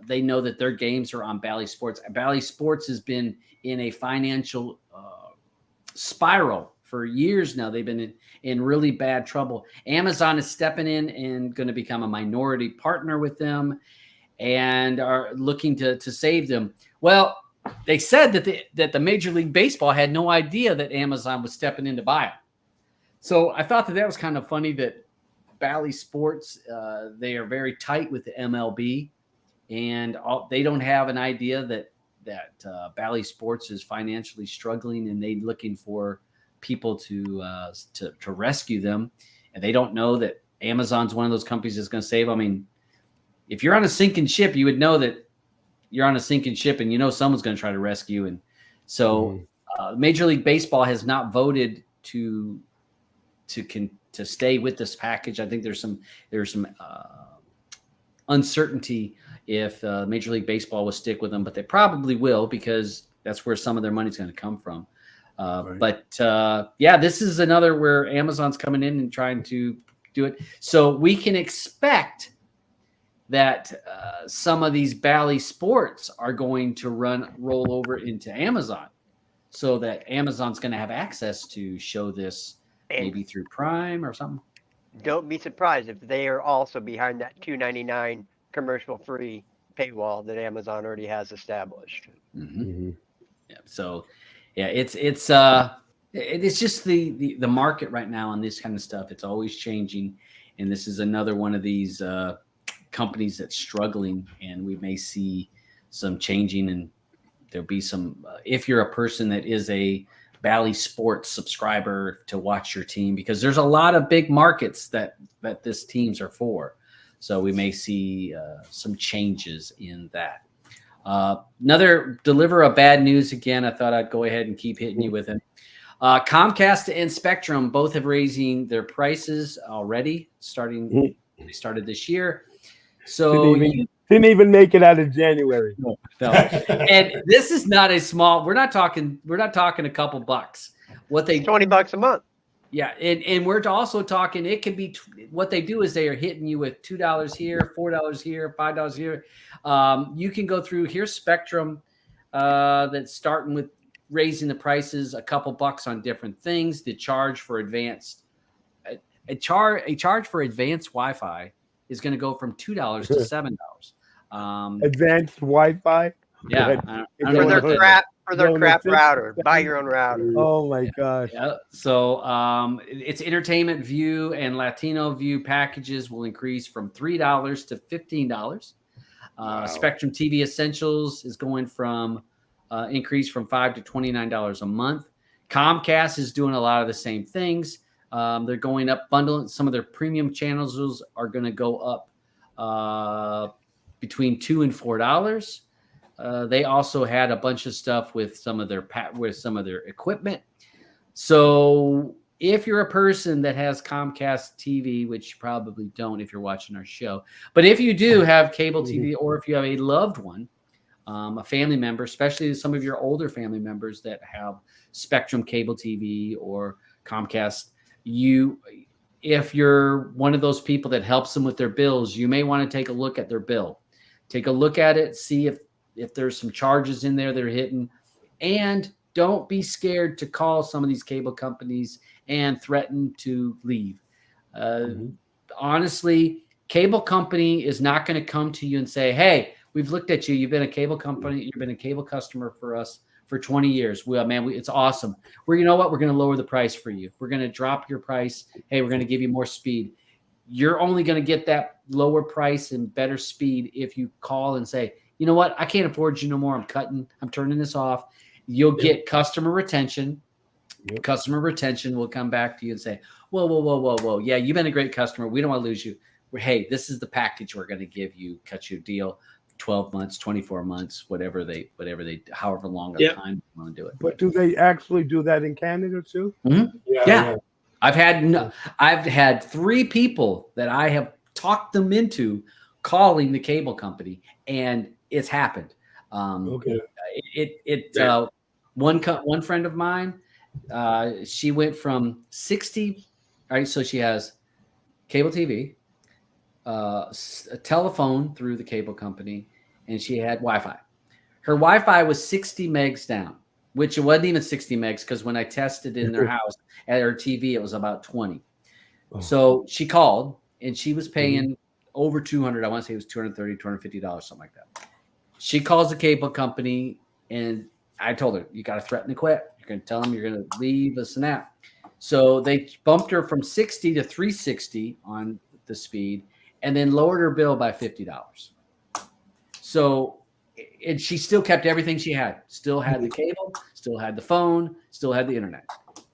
they know that their games are on Bally Sports. Bally Sports has been in a financial spiral for years now. They've been in really bad trouble. Amazon is stepping in and going to become a minority partner with them and are looking to save them. Well, they said that the Major League Baseball had no idea that Amazon was stepping in to buy them. So I thought that was kind of funny that Bally Sports, they are very tight with the MLB, and they don't have an idea that Bally Sports is financially struggling and they're looking for people to rescue them. And they don't know that Amazon's one of those companies that's going to save. I mean, if you're on a sinking ship, you would know that you're on a sinking ship and you know someone's going to try to rescue. And so Major League Baseball has not voted to stay with this package. I think there's some uncertainty if Major League Baseball will stick with them, but they probably will because that's where some of their money's going to come from. Right. But this is another where Amazon's coming in and trying to do it. So we can expect that some of these Bally Sports are going to roll over into Amazon, so that Amazon's going to have access to show this maybe through Prime or something. Don't be surprised if they are also behind that $2.99 commercial-free paywall that Amazon already has established. Yeah. So, it's just the market right now on this kind of stuff. It's always changing, and this is another one of these companies that's struggling, and we may see some changing, and there'll be some. If you're a person that is a Bally Sports subscriber to watch your team, because there's a lot of big markets that this teams are for. So we may see some changes in that. Another deliver a bad news again. I thought I'd go ahead and keep hitting you with it. Comcast and Spectrum both have raising their prices already. They started this year. So didn't even make it out of January. No. And this is not a small. We're not talking a couple bucks. $20 a month. Yeah, and we're also talking. It can be what they do is they are hitting you with $2 here, $4 here, $5 here. You can go through. Here's Spectrum that's starting with raising the prices a couple bucks on different things. The charge for advanced a charge for advanced Wi-Fi is going to go from $2 to $7. Advanced Wi-Fi. Yeah, for their crap router. Buy your own router. Oh my gosh. Yeah. So it's Entertainment View and Latino View packages will increase from $3 to $15. Spectrum TV Essentials is going from increase from $5 to $29 a month. Comcast is doing a lot of the same things. They're going up, bundling some of their premium channels. Those are going to go up between $2 and $4. They also had a bunch of stuff with some of their equipment. So if you're a person that has Comcast TV, which you probably don't if you're watching our show, but if you do have cable TV, or if you have a loved one, a family member, especially some of your older family members that have Spectrum cable TV or Comcast, if you're one of those people that helps them with their bills, you may want to take a look at their bill. Take a look at it, see if there's some charges in there that are hidden, and don't be scared to call some of these cable companies and threaten to leave. Honestly, cable company is not going to come to you and say, hey, we've looked at you. You've been a cable company. You've been a cable customer for us for 20 years. Well, man, it's awesome. You know what? We're going to lower the price for you. We're going to drop your price. Hey, we're going to give you more speed. You're only going to get that lower price and better speed if you call and say, you know what? I can't afford you no more. I'm turning this off. You'll get customer retention. Yep. Customer retention will come back to you and say, whoa. Yeah, you've been a great customer. We don't want to lose you. Hey, this is the package we're going to give you, cut you a deal. 12 months, 24 months, whatever they, however long of Yep. time they want to do it. But do they actually do that in Canada too? Yeah. I've had 3 people that I have talked them into calling the cable company, and it's happened. Okay. One friend of mine, she went from 60. All right, so she has cable TV, a telephone through the cable company, and she had Wi-Fi. Her Wi-Fi was 60 megs down, which it wasn't even 60 megs because when I tested in their house at her TV, it was about 20. Oh. So she called, and she was paying over 200. I want to say it was $230, $250, something like that. She calls the cable company, and I told her, you got to threaten to quit. You're going to tell them you're going to leave us an app. So they bumped her from 60 to 360 on the speed, and then lowered her bill by $50. So, and she still kept everything she had. Still had the cable, still had the phone, still had the internet.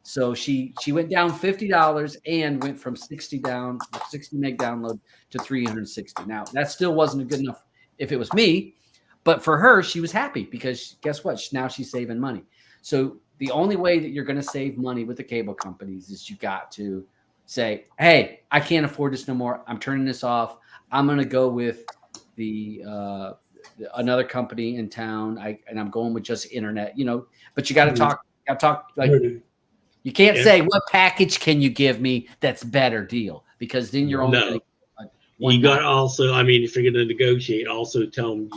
So she went down $50 and went from 60 meg download to 360. Now that still wasn't good enough if it was me, but for her, she was happy because guess what? Now she's saving money. So the only way that you're going to save money with the cable companies is you got to say, hey, I can't afford this no more. I'm turning this off. I'm going to go with another company in town. And I'm going with just internet, but you got to talk like, you can't say, what package can you give me that's better deal? Because then you're only going to you got to also, I mean, if you're going to negotiate, also tell them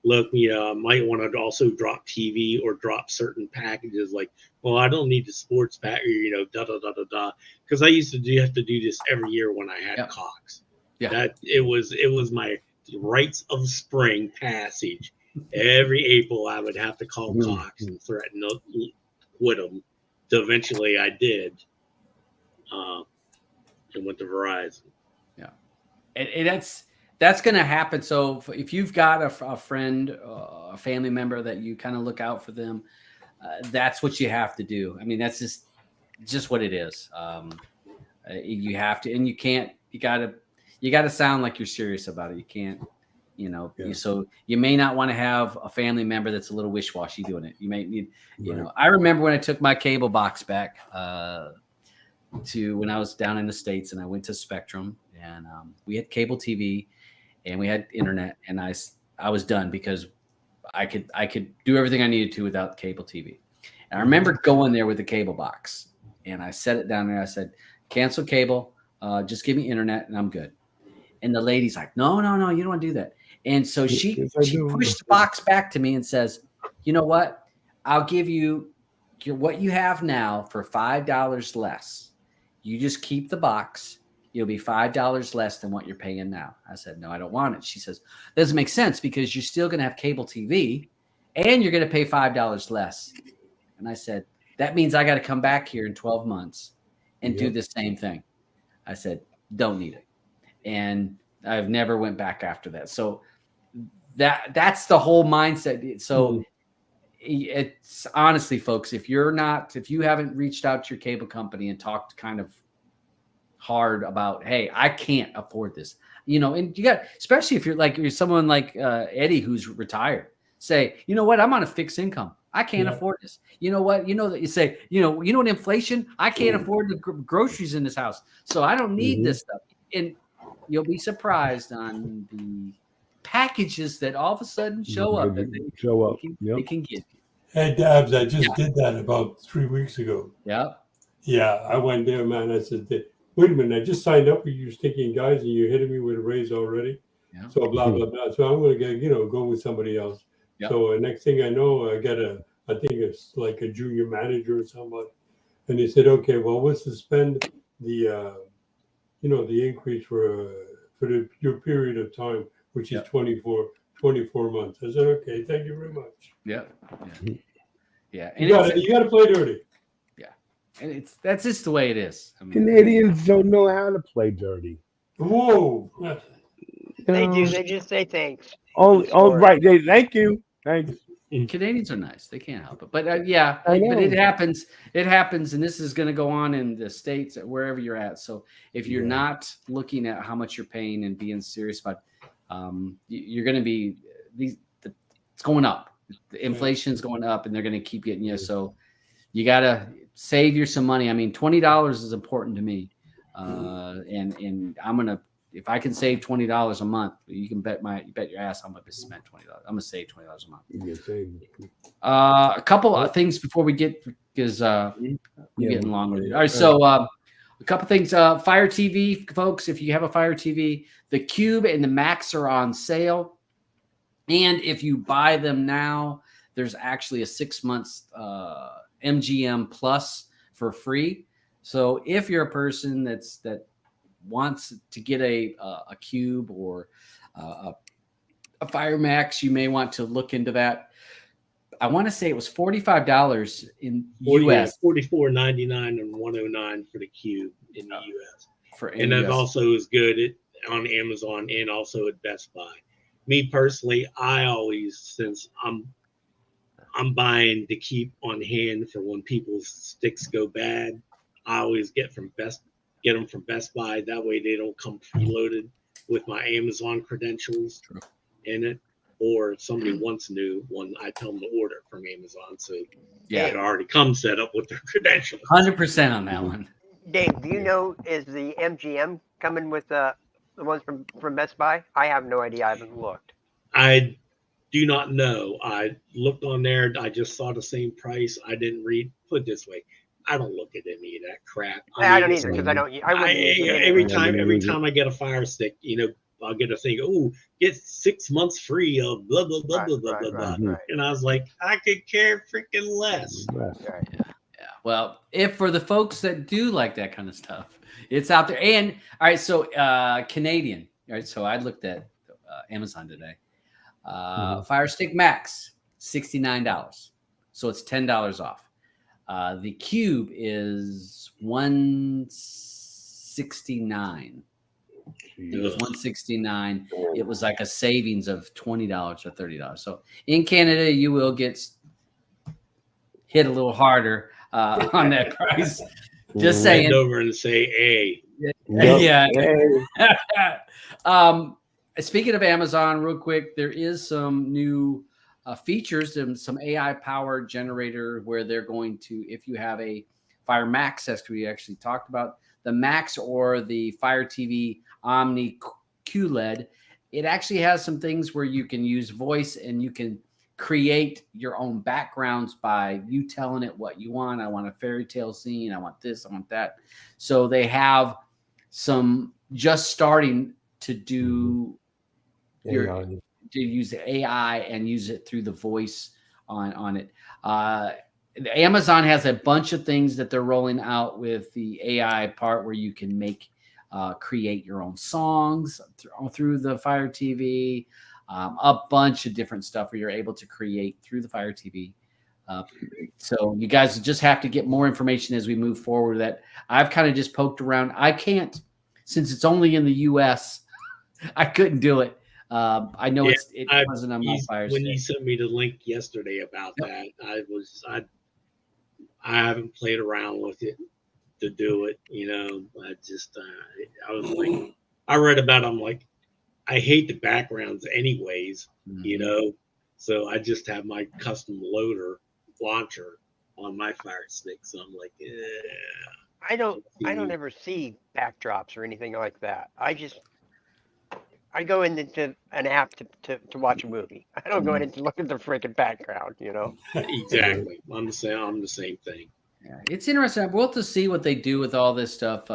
look, might want to also drop TV or drop certain packages. Like, well, I don't need the sports pack, or Because I used to have to do this every year when I had Cox. Yeah, that it was my rites of spring passage. Every April, I would have to call Cox and threaten to quit them. So eventually, I did, and went to Verizon. Yeah, and that's going to happen. So if you've got a friend, a family member that you kind of look out for them, that's what you have to do. I mean, that's just what it is. You have to, and you can't. You got to sound like you're serious about it. You can't. So you may not want to have a family member that's a little wish-washy doing it. You may need, I remember when I took my cable box back to when I was down in the States, and I went to Spectrum, and we had cable TV and we had internet, and I was done because I could do everything I needed to without cable TV. And I remember going there with the cable box, and I set it down there. I said, cancel cable, just give me internet and I'm good. And the lady's like, no, you don't want to do that. And so she pushed the box back to me and says, you know what? I'll give you what you have now for $5 less. You just keep the box. You'll be $5 less than what you're paying now. I said, no, I don't want it. She says, doesn't make sense because you're still going to have cable TV and you're going to pay $5 less. And I said, that means I got to come back here in 12 months and do the same thing. I said, don't need it. And I've never went back after that. So that's the whole mindset. So it's honestly, folks, if you haven't reached out to your cable company and talked kind of hard about, hey, I can't afford this, and you got, especially if you're someone like Eddie who's retired, say, you know what, I'm on a fixed income. I can't afford this. You know what? That you say, what inflation, I can't afford the groceries in this house. So I don't need this stuff. And you'll be surprised on the packages that all of a sudden show up. They can give you. Hey, Dabs, I just did that about 3 weeks ago. Yeah. Yeah, I went there, man. I said, wait a minute, I just signed up with you stinking guys and you're hitting me with a raise already. Yeah. So blah, blah, blah. So I'm going to go with somebody else. Yep. So next thing I know, I got I think it's like a junior manager or somebody. And they said, okay, well, we'll suspend the increase for your period of time, which is 24 months. I said, okay, thank you very much. Yeah. And you got to play dirty. Yeah. And that's just the way it is. I mean, Canadians don't know how to play dirty. Whoa. They do. They just say thanks. Oh, right. Thank you. Thanks. Canadians are nice. They can't help it. But but it happens. It happens. And this is going to go on in the States, wherever you're at. So if you're not looking at how much you're paying and being serious about, you're going to be it's going up. The inflation's going up, and they're going to keep getting you. So you got to save you some money. I mean, $20 is important to me, and I'm gonna, if I can save $20 a month, you can bet your ass I'm gonna spend $20. I'm gonna save $20 a month. A couple of things before we get, because we're getting long with it. All right, so a couple things. Fire TV, folks. If you have a Fire TV, the Cube and the Max are on sale. And if you buy them now, there's actually a 6 months MGM Plus for free. So if you're a person that wants to get a Cube or a Fire Max, you may want to look into that. I want to say it was $45 in US. $44.99 and $109 for the Cube in the US. And that also is good on Amazon and also at Best Buy. Me personally, I always, since I'm buying to keep on hand for when people's sticks go bad, I always get them from Best Buy. That way they don't come preloaded with my Amazon credentials in it. Or if somebody wants new one, I tell them to order it from Amazon. So it already comes set up with their credentials. 100% on that one. Dave, do you know, is the MGM coming with the ones from Best Buy? I have no idea. I haven't looked. I do not know. I looked on there. I just saw the same price. I didn't read. Put it this way, I don't look at any of that crap. I don't either, because I don't. Every time I get a Fire Stick, I'll get a thing. Oh, get 6 months free of blah blah blah blah blah blah. And I was like, I could care freaking less. Yeah. Well, if for the folks that do like that kind of stuff, it's out there. And all right, so Canadian. All right, so I looked at Amazon today. FireStick Max, $69. So it's $10 off. The Cube is $169. It was $169. It was like a savings of $20 or $30. So in Canada, you will get hit a little harder on that price. Just saying. Bend over and say, "Hey." Yeah. Speaking of Amazon, real quick, there is some new features and some AI-powered generator where they're going to, if you have a Fire Max, as we actually talked about, the Max or the Fire TV Omni QLED, it actually has some things where you can use voice and you can create your own backgrounds by you telling it what you want. I want a fairy tale scene. I want this. I want that. So they have some just starting to do to use the AI and use it through the voice on it. Amazon has a bunch of things that they're rolling out with the AI part where you can create your own songs through the Fire TV, a bunch of different stuff where you're able to create through the Fire TV. So you guys just have to get more information as we move forward. That I've kind of just poked around. I can't, since it's only in the US, I couldn't do it. I know it wasn't on my Fire Stick. When you sent me the link yesterday about that, I haven't played around with it to do it. I was like, I read about it, I'm like, I hate the backgrounds anyways, so I just have my custom loader launcher on my Fire Stick. So I'm like, I don't ever see backdrops or anything like that. I go into an app to watch a movie. I don't go in to look at the freaking background, Exactly. I'm the same thing. Yeah, it's interesting. We'll have to see what they do with all this stuff.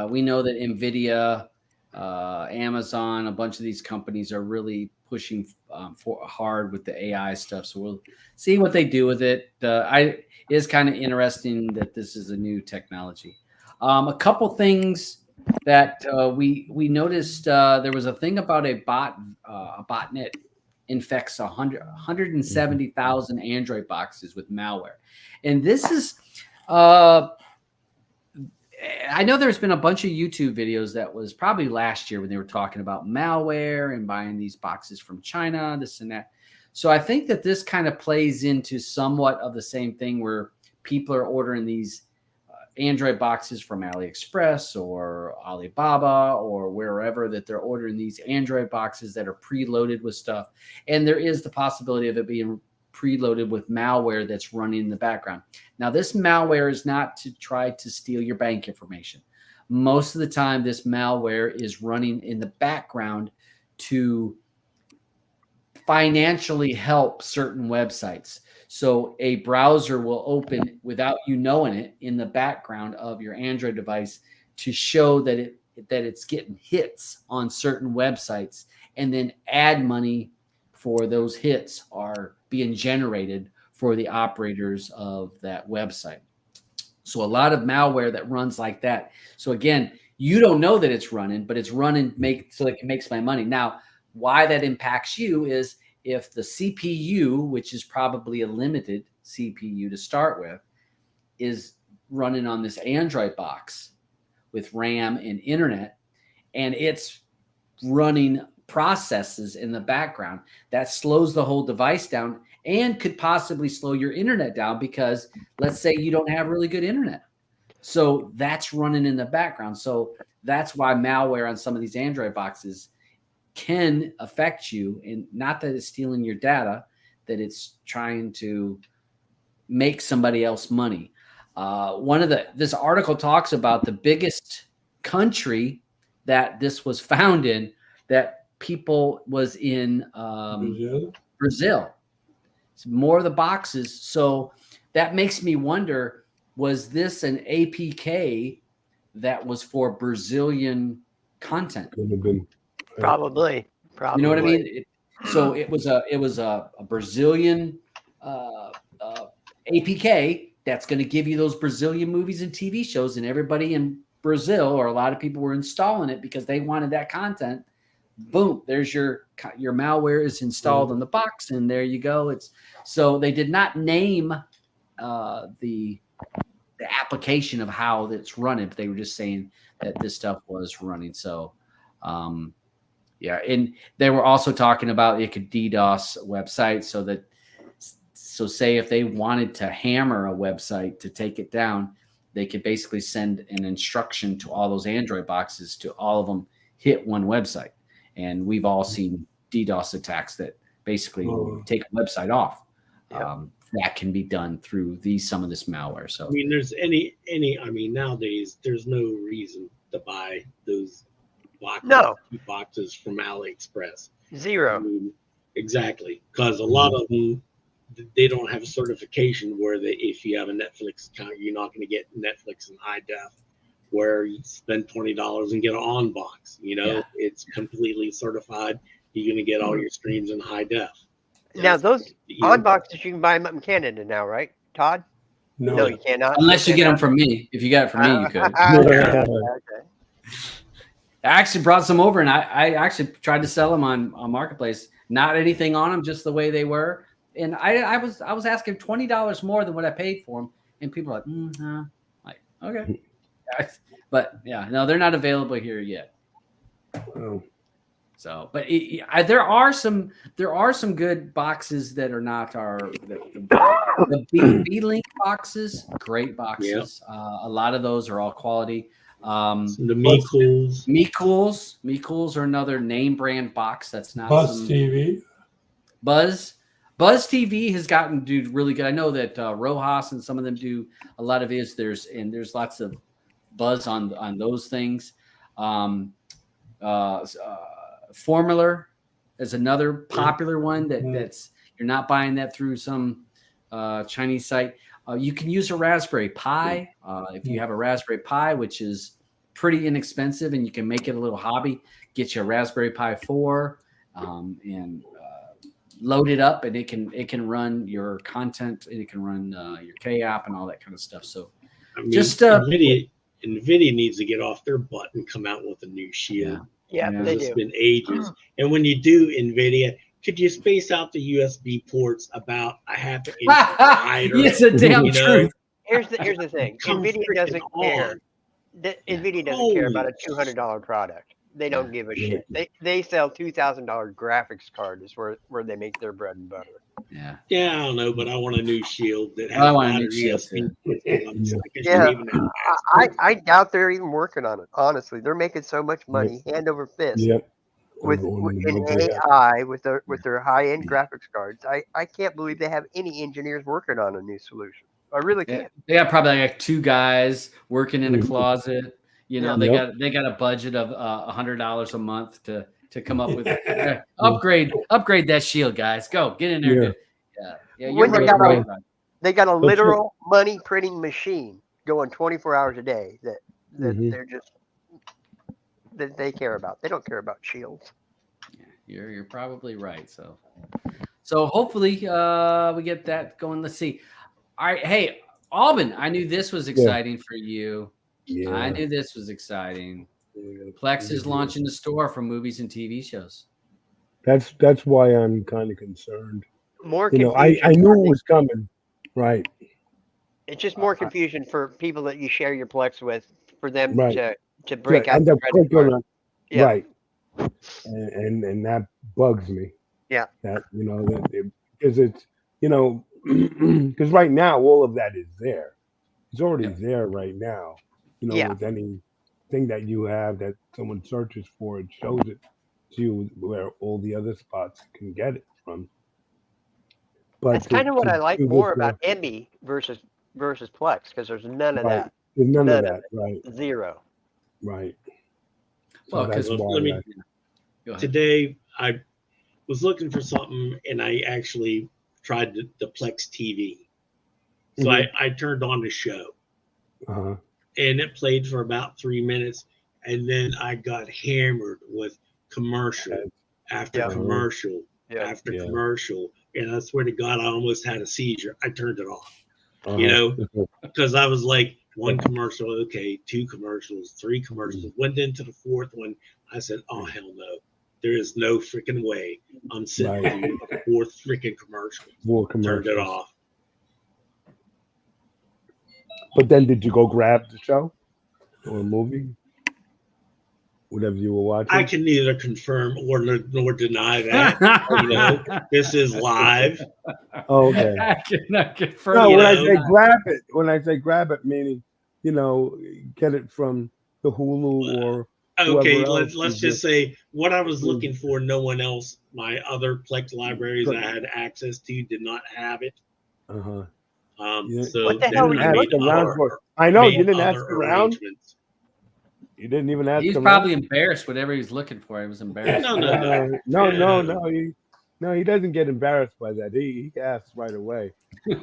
We know that NVIDIA, Amazon, a bunch of these companies are really pushing hard with the AI stuff. So we'll see what they do with it. It is kind of interesting that this is a new technology. A couple things that we noticed, there was a thing about a botnet infects 170,000 Android boxes with malware. And this is, I know there's been a bunch of YouTube videos that was probably last year when they were talking about malware and buying these boxes from China, this and that. So I think that this kind of plays into somewhat of the same thing where people are ordering these Android boxes from AliExpress or Alibaba or wherever that they're ordering these Android boxes that are preloaded with stuff. And there is the possibility of it being preloaded with malware that's running in the background. Now, this malware is not to try to steal your bank information. Most of the time, this malware is running in the background to financially help certain websites. So a browser will open without you knowing it in the background of your Android device to show that it's getting hits on certain websites, and then ad money for those hits are being generated for the operators of that website. So a lot of malware that runs like that. So again, you don't know that it's running, but it's running so it makes my money. Now, why that impacts you is if the CPU, which is probably a limited CPU to start with, is running on this Android box with RAM and internet, and it's running processes in the background, that slows the whole device down and could possibly slow your internet down, because let's say you don't have really good internet. So that's running in the background. So that's why malware on some of these Android boxes can affect you, and not that it's stealing your data, that it's trying to make somebody else money. This article talks about the biggest country that this was found in, that people was in Brazil. It's more of the boxes. So that makes me wonder, was this an APK that was for Brazilian content? Could have been. Probably. You know what I mean? So it was a Brazilian APK that's going to give you those Brazilian movies and TV shows, and everybody in Brazil, or a lot of people, were installing it because they wanted that content. Boom, there's your malware is installed on the box, and there you go. So they did not name the application of how it's running, but they were just saying that this stuff was running. So yeah, and they were also talking about it could DDoS websites, so say if they wanted to hammer a website to take it down, they could basically send an instruction to all those Android boxes to all of them hit one website. And we've all seen DDoS attacks that basically take a website off. Yeah. That can be done through some of this malware. So I mean, there's nowadays there's no reason to buy those boxes from AliExpress. Zero. I mean, exactly, because a lot of them, they don't have a certification where if you have a Netflix account, you're not going to get Netflix in high def, where you spend $20 and get an on box. It's completely certified. You're going to get all your streams in high def. Now, those on boxes, you can buy them up in Canada now, right, Todd? No, you cannot. Unless you get them from me. If you got it from me, you could. Okay. I actually brought some over, and I actually tried to sell them on Marketplace. Not anything on them, just the way they were. And I was asking $20 more than what I paid for them, and people are like, like, okay. But yeah, no, they're not available here yet. Oh. So, but there are some good boxes that are not the B-Link boxes. Great boxes. Yep. A lot of those are all quality. The Me-Cools are another name brand box. That's not Buzz TV. Buzz TV has gotten really good. I know that Rojas and some of them do a lot of his. There's lots of buzz on those things. Formula is another popular one that's you're not buying that through some Chinese site. You can use a Raspberry Pi if you have a Raspberry Pi, which is pretty inexpensive, and you can make it a little hobby. Get you a Raspberry Pi 4 and load it up, and it can run your content, and it can run your K app and all that kind of stuff. So just NVIDIA needs to get off their butt and come out with a new shield. Yeah, they do. It's been ages. And when you do NVIDIA, could you space out the USB ports about a half an inch wider? It's a damn truth. Here's the thing. NVIDIA doesn't care. NVIDIA doesn't care about a $200 product. They don't give a shit. They sell $2,000 graphics card is where they make their bread and butter. Yeah. Yeah, I don't know, but I want a new Shield that has I want a new better Shield, ESP. Yeah, I doubt they're even working on it. Honestly, they're making so much money hand over fist Yep. with in AI with their high end graphics cards. I can't believe they have any engineers working on a new solution. I really can't. They got probably like 2 guys working in a closet. You know, Yeah. they got a budget of $100 a month to come up with upgrade that Shield, guys. Go get in there. Yeah. You're right. They got a literal money printing machine going 24 hours a day that they're just that they care about. They don't care about Shields. Yeah, you're probably right. So hopefully we get that going. Let's see. All right, hey Alban, I knew this was exciting for you. Yeah. I knew this was exciting. Plex is launching the store for movies and TV shows. That's why I'm kind of concerned. More confusion. I knew it was coming. Right. It's just more confusion for people that you share your Plex with, for them to break out. End up clicking on, right. And that bugs me. Yeah. That because it's because right now all of that is there. It's already there right now. With anything that you have that someone searches for, it shows it to you where all the other spots can get it from. But that's kind of what I like more about Emby versus Plex, because there's none of that. There's none of that, right? Zero. Right. Well, because today I was looking for something and I actually tried the Plex TV. So I turned on the show. And it played for about 3 minutes, and then I got hammered with commercial after commercial after commercial, and I swear to God, I almost had a seizure. I turned it off, because I was like, 1 commercial, okay, 2 commercials, 3 commercials. Went into the 4th one. I said, oh hell no, there is no freaking way I'm sitting through the 4th freaking commercial. Turned it off. But then did you go grab the show or a movie? Whatever you were watching? I can neither confirm nor deny that. This is live. Oh, okay. I cannot confirm. No, when I say grab it, meaning, get it from the Hulu or okay, let's just say what I was looking for, no one else, my other Plex libraries I had access to did not have it. So what the hell were you looking for? I know you didn't ask around. You didn't even ask. He's probably embarrassed. Whatever he was looking for, he was embarrassed. No. He doesn't get embarrassed by that. He asks right away.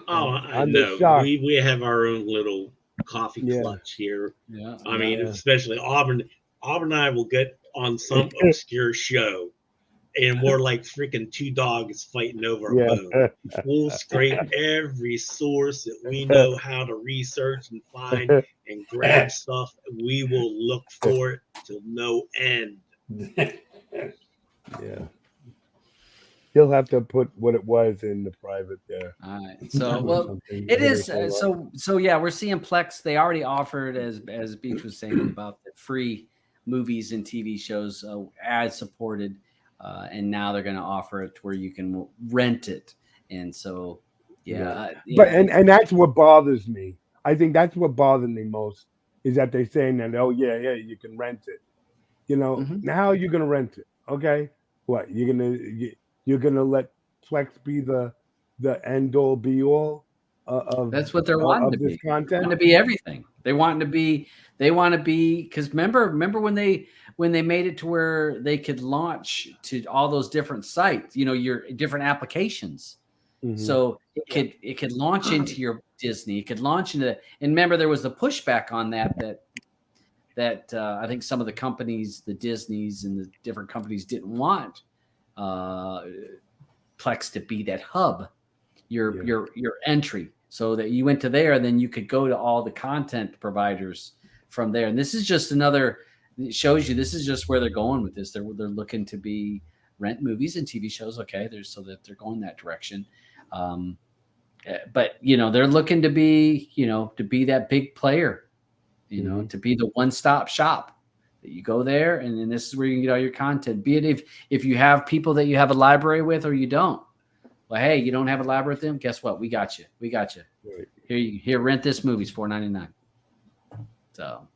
Oh, I know. We have our own little coffee clutch here. Yeah. I mean, especially Auburn. Auburn and I will get on some obscure show, and we're like freaking 2 dogs fighting over a bone. We'll scrape every source that we know how to research and find and grab stuff. We will look for it till no end. Yeah. He'll have to put what it was in the private there. All right. So, it is. So yeah, we're seeing Plex. They already offered, as Beach was saying, about the free movies and TV shows, ad supported. And now they're going to offer it to where you can rent it. And so, But and that's what bothers me. I think that's what bothered me most is that they're saying that, you can rent it. Now you're going to rent it. Okay. What? You're going to let Plex be the end all be all of that's what they're wanting to be. Content. They want to be everything. They want to be because remember when they made it to where they could launch to all those different sites, your different applications. So it could launch into your Disney. It could launch into, and remember there was the pushback on that I think some of the companies, the Disneys and the different companies didn't want Plex to be that hub, your entry, so that you went to there, and then you could go to all the content providers from there. And this is just it shows you this is just where they're going with this. They're looking to be rent movies and TV shows. Okay, so that they're going that direction. But they're looking to be that big player, to be the one-stop shop. You go there, and then this is where you can get all your content. Be it if you have people that you have a library with, or you don't. Well, hey, you don't have a Labyrinth? Guess what? We got you. Right. Here, rent this movie. It's $4.99. So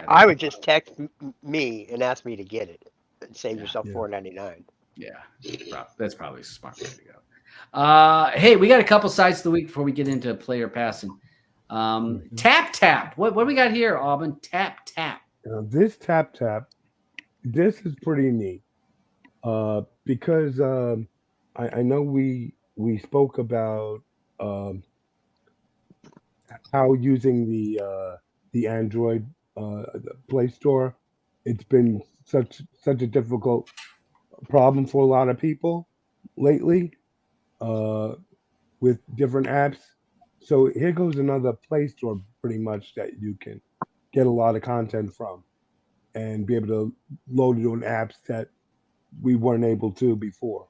I would just text me and ask me to get it and save yourself $4.99. Yeah, that's probably a smart way to go. Hey, we got a couple sites of the week before we get into player passing. Tap. What do we got here, Auburn? Tap. This tap, this is pretty neat. Because I know we spoke about how using the Android Play Store, it's been such a difficult problem for a lot of people lately with different apps. So here goes another Play Store pretty much that you can get a lot of content from and be able to load it on apps that we weren't able to before.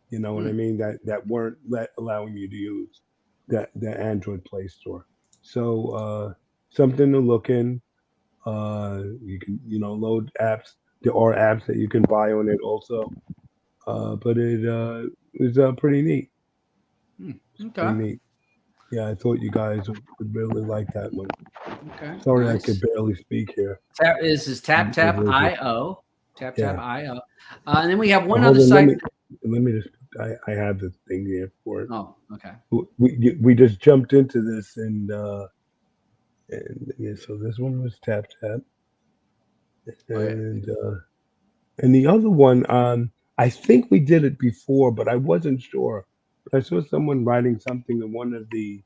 You know what I mean? That weren't allowing you to use the Android Play Store. So something to look in. You can load apps. There are apps that you can buy on it also. But it is pretty neat. Okay. Pretty neat. Yeah, I thought you guys would really like that one. Okay. Sorry, nice. I could barely speak here. This is Tap.io. Tap.io. And then we have one Hold other on, site. Let me just. I have this thing here for it. Oh, okay. We just jumped into this and yeah. So this one was Tap, and the other one I think we did it before, but I wasn't sure. I saw someone writing something in one of the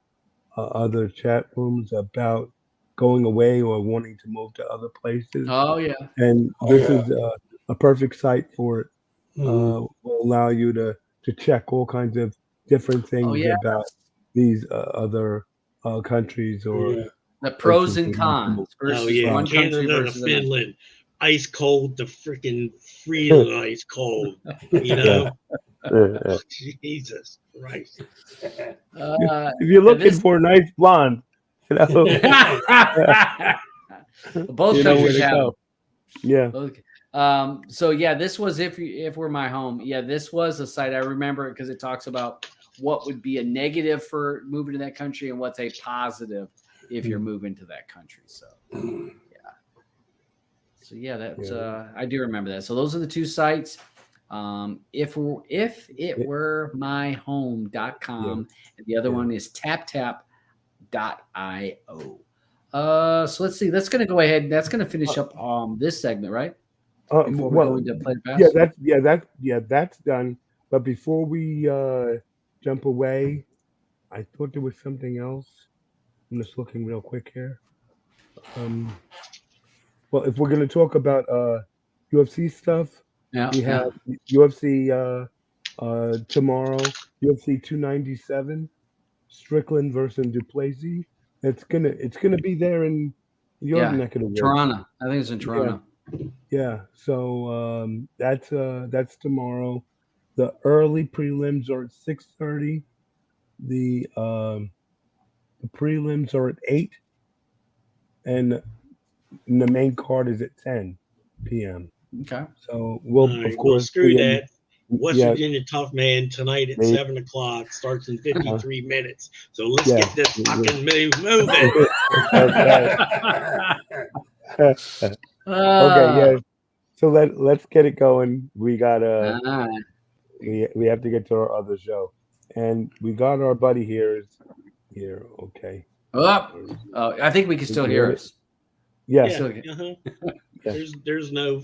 other chat rooms about going away or wanting to move to other places. Oh yeah. And this is a perfect site for it. Will allow you to check all kinds of different things about these other countries or the pros and cons versus one country Canada versus to Finland, ice cold to freaking freezing ice cold. You know, Jesus Christ. If you're looking for a nice blonde, both countries have. Yeah. Okay. So yeah, this was if we're my home. Yeah, this was a site I remember it because it talks about what would be a negative for moving to that country and what's a positive if you're moving to that country. So yeah, that's I do remember that. So those are the two sites. If it were my home.com and the other one is taptap.io. So let's see. That's going to go ahead. That's going to finish up this segment, right? Before we go into play pass. That's done. But before we jump away, I thought there was something else. I'm just looking real quick here. Well, if we're going to talk about UFC stuff, we have UFC tomorrow, UFC 297, Strickland versus Duplessis. It's gonna be there in your neck of the woods. Toronto. I think it's in Toronto. Yeah. So that's tomorrow. The early prelims are at 6:30. The prelims are at 8, and the main card is at 10 p.m. Okay. So we'll of course screw that. West Virginia Tough Man tonight at 7 o'clock starts in 53 minutes. So let's get this fucking move moving. Okay, So let's get it going. We got we have to get to our other show, and we got our buddy here. Okay. I think we can still hear us. Yes. There's no.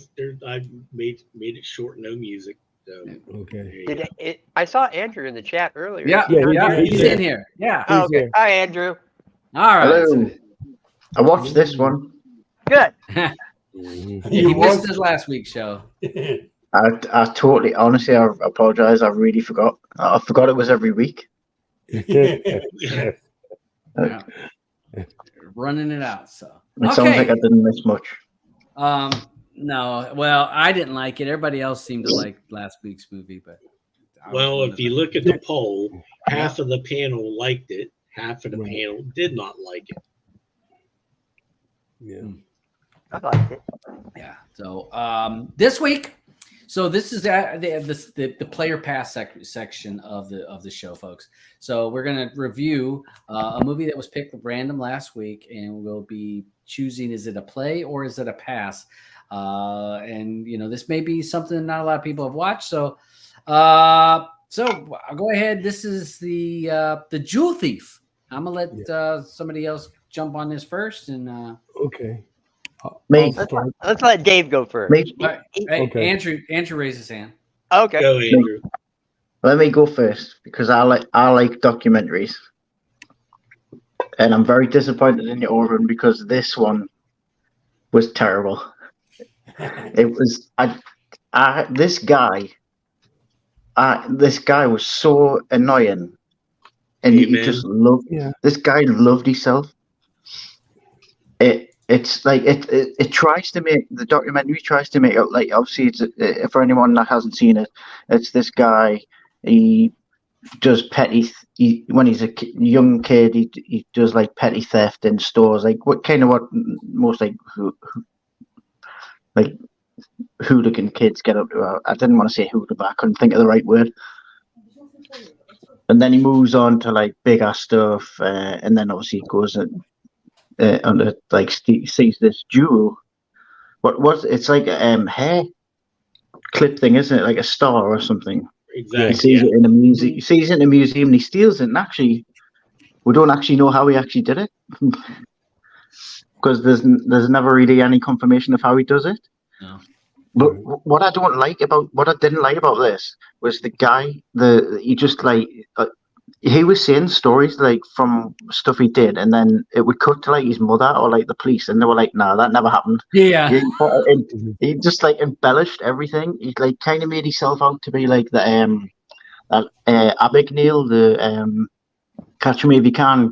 I made it short. No music. So, okay. I saw Andrew in the chat earlier. Yeah, he's in here. Yeah. Oh, okay. Hi, Andrew. All right. Hello. I watched this one. Good. He missed his last week's show. I totally, honestly, I apologize. I really forgot. I forgot it was every week. Running it out. So it sounds like I didn't miss much. No, well, I didn't like it. Everybody else seemed to like last week's movie, but if you look at the poll, half of the panel liked it, half of the panel did not like it. Yeah, I liked it. Yeah. So this week, So this is the player pass section of the show, folks. So we're gonna review a movie that was picked at random last week, and we'll be choosing: is it a play or is it a pass? And this may be something not a lot of people have watched. So I'll go ahead. This is the Jewel Thief. I'm gonna let somebody else jump on this first, and okay. Let's let Dave go first. Hey, okay. Andrew raised his hand. Okay. Go, Andrew. Let me go first because I like documentaries, and I'm very disappointed in the order because this one was terrible. It was this guy was so annoying, and he just loved. Yeah. This guy loved himself. It's like it tries to make the documentary tries to make it like, obviously it's for anyone that hasn't seen it, it's this guy, he does when he's a young kid he does like petty theft in stores, like what most like hooligan kids get up to. I didn't want to say hooligan, but I couldn't think of the right word. And then he moves on to like bigger stuff, and then obviously he goes under like sees this jewel. What was it's like a hair clip thing, isn't it? Like a star or something. Exactly. He sees it in a museum. He sees it in a museum and he steals it. And actually, we don't actually know how he actually did it because there's never really any confirmation of how he does it. No. But what I didn't like about this was the guy. He just like. He was saying stories like from stuff he did, and then it would cut to like his mother or like the police, and they were like, "No, that never happened." Yeah, he just like embellished everything. He like kind of made himself out to be like the Abigail, the Catch Me If You Can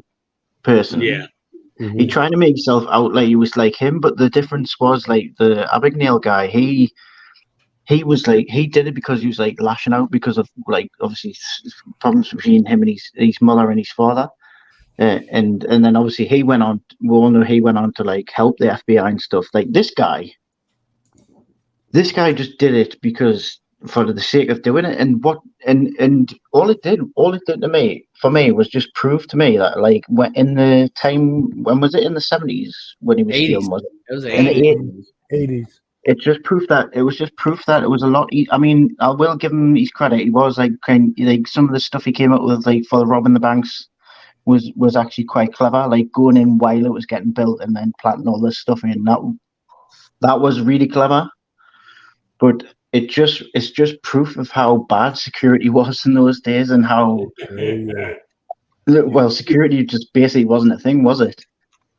person. Yeah, he tried to make himself out like he was like him, but the difference was like the Abigail guy. He was like he did it because he was like lashing out because of like obviously problems between him and his mother and his father, and then obviously he went on. We all know he went on to like help the FBI and stuff. Like this guy just did it because for the sake of doing it, and all it did for me was just prove to me that like when was it in the 70s when he was 80s. stealing, was it was in the 80s. It just proved that it was a lot. I mean, I will give him his credit. He was like some of the stuff he came up with, like for robbing the banks, was actually quite clever. Like going in while it was getting built and then planting all this stuff in. That was really clever. But it's just proof of how bad security was in those days and how well security just basically wasn't a thing, was it?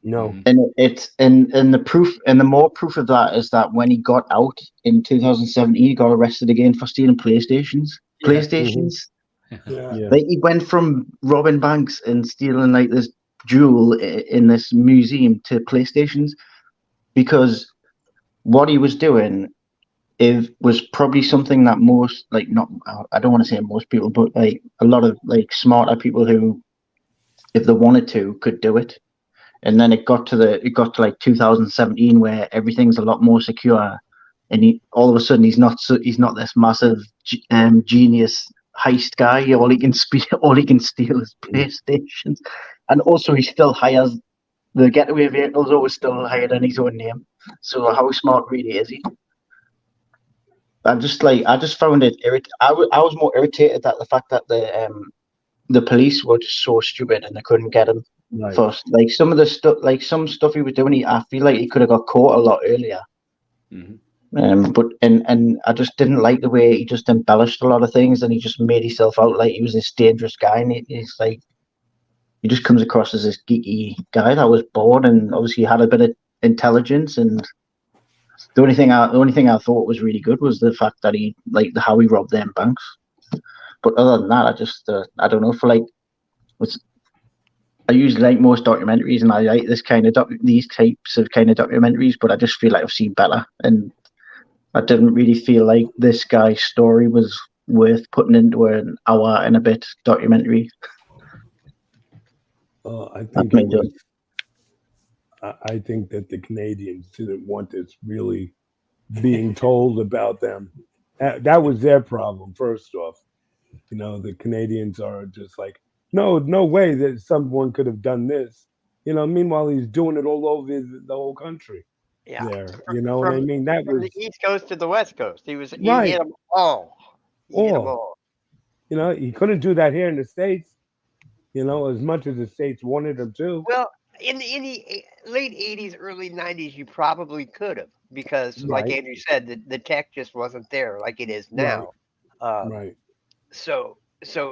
No. And the proof, and the more proof of that is that when he got out in 2017, he got arrested again for stealing PlayStations. Yeah. Like he went from robbing banks and stealing like this jewel in this museum to PlayStations, because what he was doing was probably something that most, like, not, I don't want to say most people, but like a lot of like smarter people who, if they wanted to, could do it. And then it got to like 2017 where everything's a lot more secure, and all of a sudden he's not this massive genius heist guy. All he can steal is PlayStations, and also he still hires the getaway vehicles. Always still hired in his own name. So how smart really is he? I just found it I was more irritated at the fact that the police were just so stupid and they couldn't get him. Right. First, like some of the stuff, like some stuff he was doing, I feel like he could have got caught a lot earlier. Mm-hmm. But I just didn't like the way he just embellished a lot of things, and he just made himself out like he was this dangerous guy. And he's like, he just comes across as this geeky guy that was bored, and obviously had a bit of intelligence. And the only thing I thought was really good was the fact that he how he robbed them banks. But other than that, I just I don't know, for like I usually like most documentaries, and I like these types of kind of documentaries, but I just feel like I've seen better, and I didn't really feel like this guy's story was worth putting into an hour and a bit documentary. I think that the Canadians didn't want this really being told about them. That was their problem. First off, the Canadians are just like, no way that someone could have done this. Meanwhile, he's doing it all over the whole country. Yeah. There, what I mean? That from was the East Coast to the West Coast. He right. hit them all. He hit them all. He couldn't do that here in the States. As much as the States wanted him to. Well, in the late 80s, early 90s, you probably could have, because like Andrew said, the tech just wasn't there like it is now. Right. So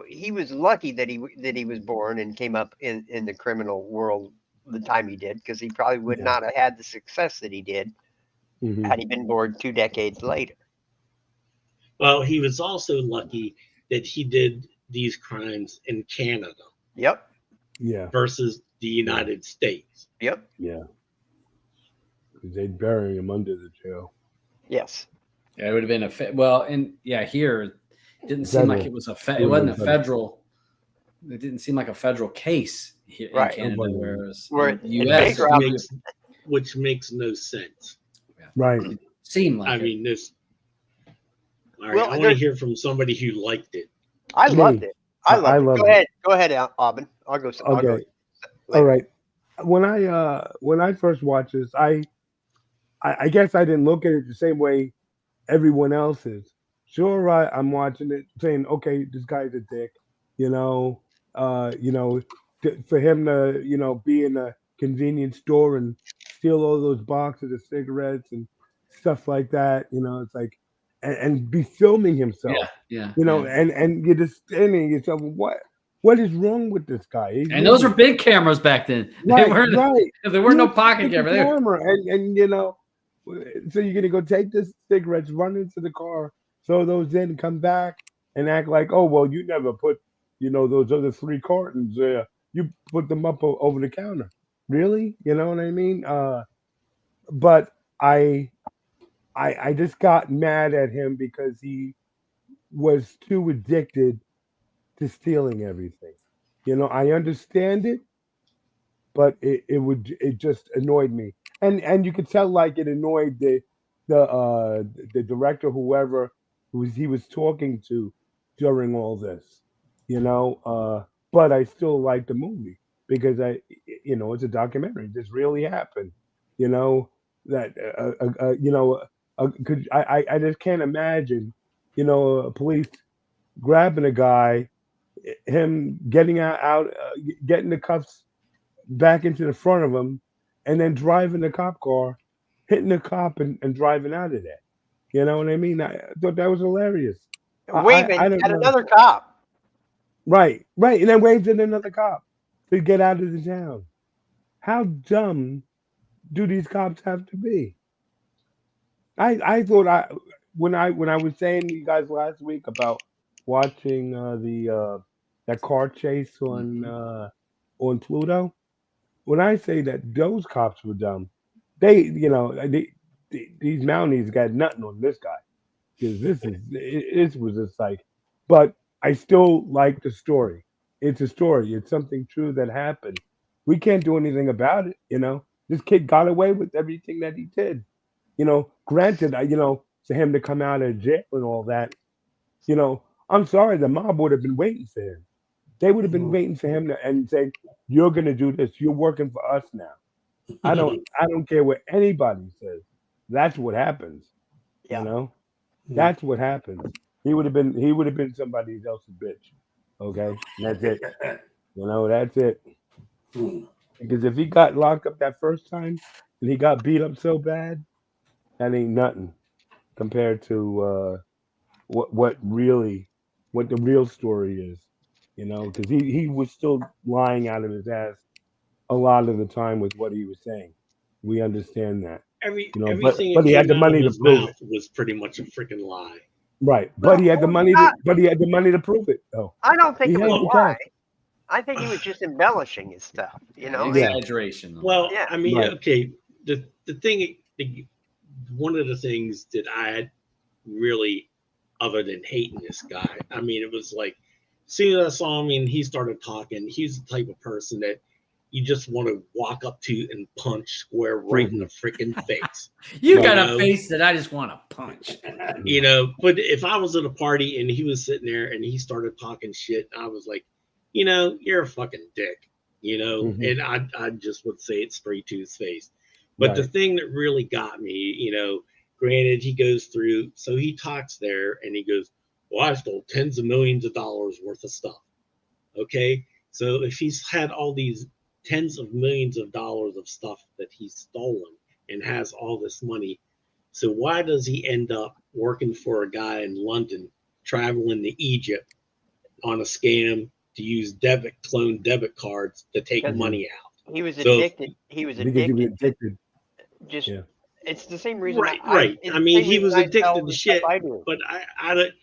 he was lucky that he was born and came up in the criminal world the time he did, because he probably would not have had the success that he did had he been born 2 decades later. Well, he was also lucky that he did these crimes in Canada. Yep. Yeah. Versus the United States. Yep. Yeah. Because they'd bury him under the jail. Yes. Yeah, it would have been here it didn't seem like it was it wasn't a federal. It didn't seem like a federal case here in Canada, whereas U.S. which makes no sense. Yeah. Right. It seemed like. I mean, this. All right, I want to hear from somebody who liked it. I loved it. I loved it. Go ahead, Aubin. I'll go. Okay. All right. When I first watched this, I guess I didn't look at it the same way everyone else is. Sure, I'm watching it saying, okay, this guy's a dick, for him to, be in a convenience store and steal all those boxes of cigarettes and stuff like that. It's like, and be filming himself. Yeah. And you're just standing yourself, what is wrong with this guy? And those were big cameras back then. Right, there were no pocket cameras. And so you're gonna go take this cigarettes, run into the car, throw those in, come back, and act like, oh well, you never put, those other 3 cartons there. You put them up over the counter. Really? You know what I mean? But I just got mad at him because he was too addicted to stealing everything. I understand it, but it just annoyed me. And you could tell like it annoyed the director, whoever he was talking to during all this. But I still like the movie because it's a documentary. This really happened. I just can't imagine, police grabbing a guy, him getting out, getting the cuffs back into the front of him, and then driving the cop car, hitting the cop and driving out of there. You know what I mean? I thought that was hilarious. Waving at another cop. Right. And then waved at another cop to get out of the town. How dumb do these cops have to be? I thought when I was saying to you guys last week about watching that car chase on Pluto, when I say that those cops were dumb, these Mounties got nothing on this guy, because this was just like. But I still like the story. It's a story. It's something true that happened. We can't do anything about it. This kid got away with everything that he did. Granted, for him to come out of jail and all that, I'm sorry, the mob would have been waiting for him. They would have been waiting for him and say, "You're going to do this. You're working for us now." I don't care what anybody says. That's what happens. Yeah. That's what happens. He would have been somebody else's bitch. Okay, that's it. That's it. Because if he got locked up that first time and he got beat up so bad, that ain't nothing compared to what the real story is. Because he was still lying out of his ass a lot of the time with what he was saying. We understand that. Everything but he had the money to prove it. Was pretty much a freaking lie. Right, but he had the money. But he had the money to prove it. Oh, I don't think it was a lie. I think he was just embellishing his stuff. Exaggeration. Well, yeah. I mean, okay. The thing, one of the things that I had really, other than hating this guy, I mean, it was like, as soon as I saw him and he started talking, he's the type of person that you just want to walk up to and punch square right in the freaking face. You got a face that I just want to punch. You know, but if I was at a party and he was sitting there and he started talking shit, I was like, you know, you're a fucking dick, you know, and I just would say it straight to his face. But the thing that really got me, you know, granted, he goes through, so he talks there and he goes, well, I stole tens of millions of dollars worth of stuff. Okay. So if he's had all these tens of millions of dollars of stuff that he's stolen and has all this money, so why does he end up working for a guy in London, traveling to Egypt on a scam to use clone debit cards to take money out? He was addicted. He was addicted. Just it's the same reason. Right. I mean, he was addicted to shit. But I don't.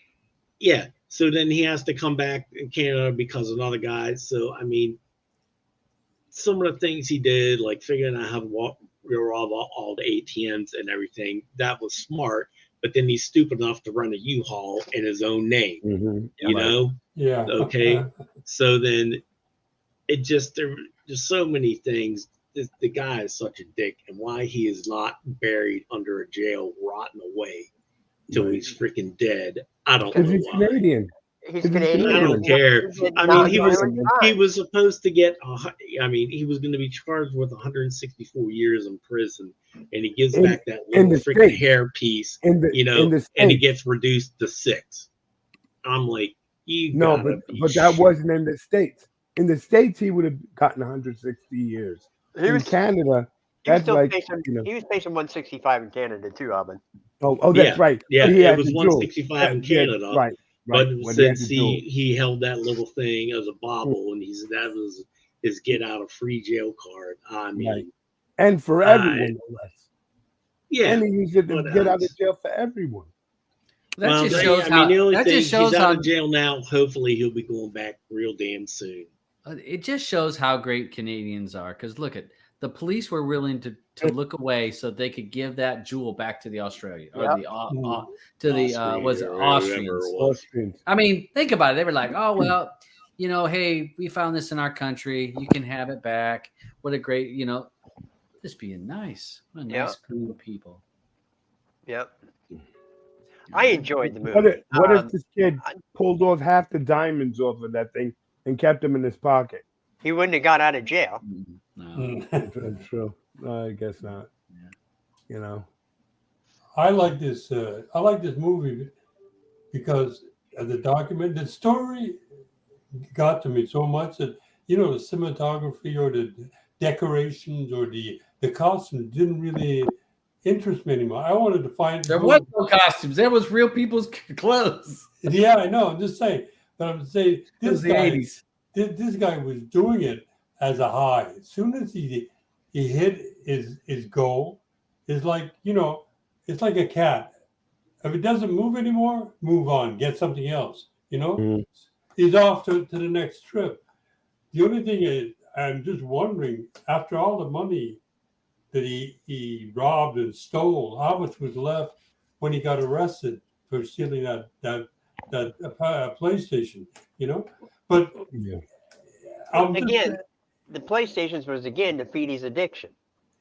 Yeah. So then he has to come back in Canada because of another guy. So I mean, some of the things he did, like figuring out how to rob all the ATMs and everything, that was smart. But then he's stupid enough to run a U-Haul in his own name. You know? Yeah. Okay. So then it just there's so many things. The guy is such a dick, and why he is not buried under a jail, rotting away till he's freaking dead. I don't know. He's why. Canadian. He's Canadian. I don't care. I mean, he was supposed to get. He was going to be charged with 164 years in prison, and he gives back that little freaking hair piece, and he gets reduced to 6. I'm like, but that wasn't in the States. In the States, he would have gotten 160 years. In Canada, that's like he was facing 165 in Canada too, Alvin. Oh, that's right. Yeah, it was 165 in Canada. Right. But since he held that little thing as a bobble, and that was his get out of free jail card. I mean, and for everyone, less. Yeah, and he used it to get out of jail for everyone. That just shows how. That just shows he's how out of jail now. Hopefully, he'll be going back real damn soon. It just shows how great Canadians are. Because look at the police were willing to look away so they could give that jewel back to the Australian or Austrians. I mean, think about it. They were like, oh well, hey, we found this in our country. You can have it back. What a great, just being nice. What a nice group of people. Yep. I enjoyed the movie. What if this kid pulled off half the diamonds off of that thing and kept them in his pocket? He wouldn't have got out of jail. No. That's true. I guess not. Yeah. I like this movie because of the document. The story got to me so much that the cinematography or the decorations or the costumes didn't really interest me anymore. I wanted to find there was no costumes. There was real people's clothes. Yeah, I know. I'm just saying. But I'm saying this guy, 80s. This guy was doing it as a high. As soon as he hit his goal, it's like it's like a cat. If it doesn't move anymore, move on, get something else. He's off to the next trip. The only thing is, I'm just wondering, after all the money that he robbed and stole, how much was left when he got arrested for stealing that PlayStation? But again, the PlayStations was to feed his addiction.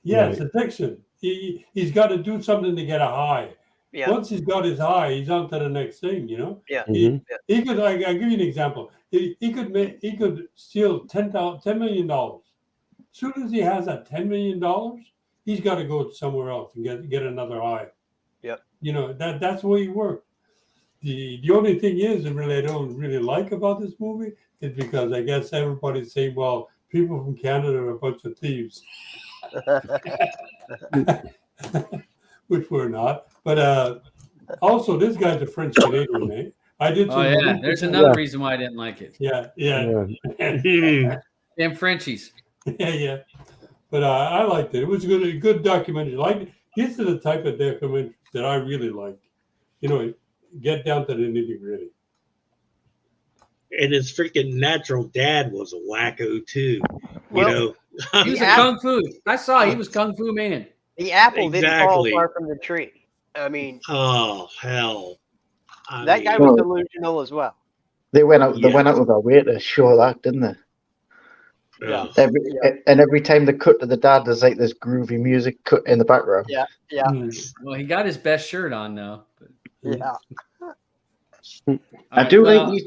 Yes, addiction. He's got to do something to get a high. Yeah. Once he's got his high, he's on to the next thing. Yeah. He could. I'll give you an example. He could steal $10 million. As soon as he has that $10 million, he's got to go somewhere else and get another high. Yeah. That's the way he worked. The only thing is, and really I don't really like about this movie is because I guess everybody's saying, well, people from Canada are a bunch of thieves. Which we're not. But also this guy's a French Canadian, eh? I did. There's another reason why I didn't like it. Yeah. Them Frenchies. Yeah. But I liked it. It was a good documentary. These are the type of documentaries that I really like. Get down to the nitty gritty. And his freaking natural dad was a wacko too. He was a kung fu. I saw he was kung fu man. The apple didn't fall far from the tree. I mean, oh hell, that guy was delusional as well. They went out. They went out of their way to show that, didn't they? Yeah. Every time they cut to the dad, there's like this groovy music cut in the background. Yeah, yeah. Well, he got his best shirt on now. Yeah. I do like these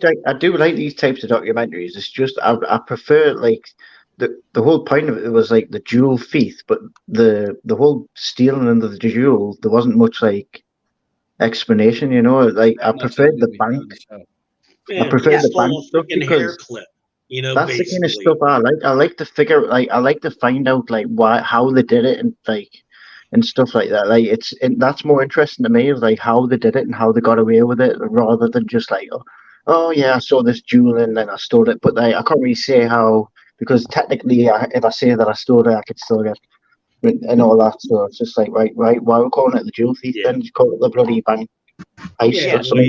types of documentaries. It's just I prefer like the whole point of it was like the jewel thief, but the whole stealing of the jewel, there wasn't much like explanation, you know. Like I preferred the bank. Yeah, I prefer the bank stuff hair because clip. You know, that's basically. the kind of stuff I like. I like to figure, like, I like to find out, like, how they did it, and like, and stuff like that. Like, that's more interesting to me, of like how they did it and how they got away with it, rather than just like, oh yeah, I saw this jewel and then I stole it. But like, I can't really say how, because technically, if I say that I stole it, I could still get and all that. So it's just like, right, why we're calling it the jewel thief? Then just call it the bloody bank heist or something.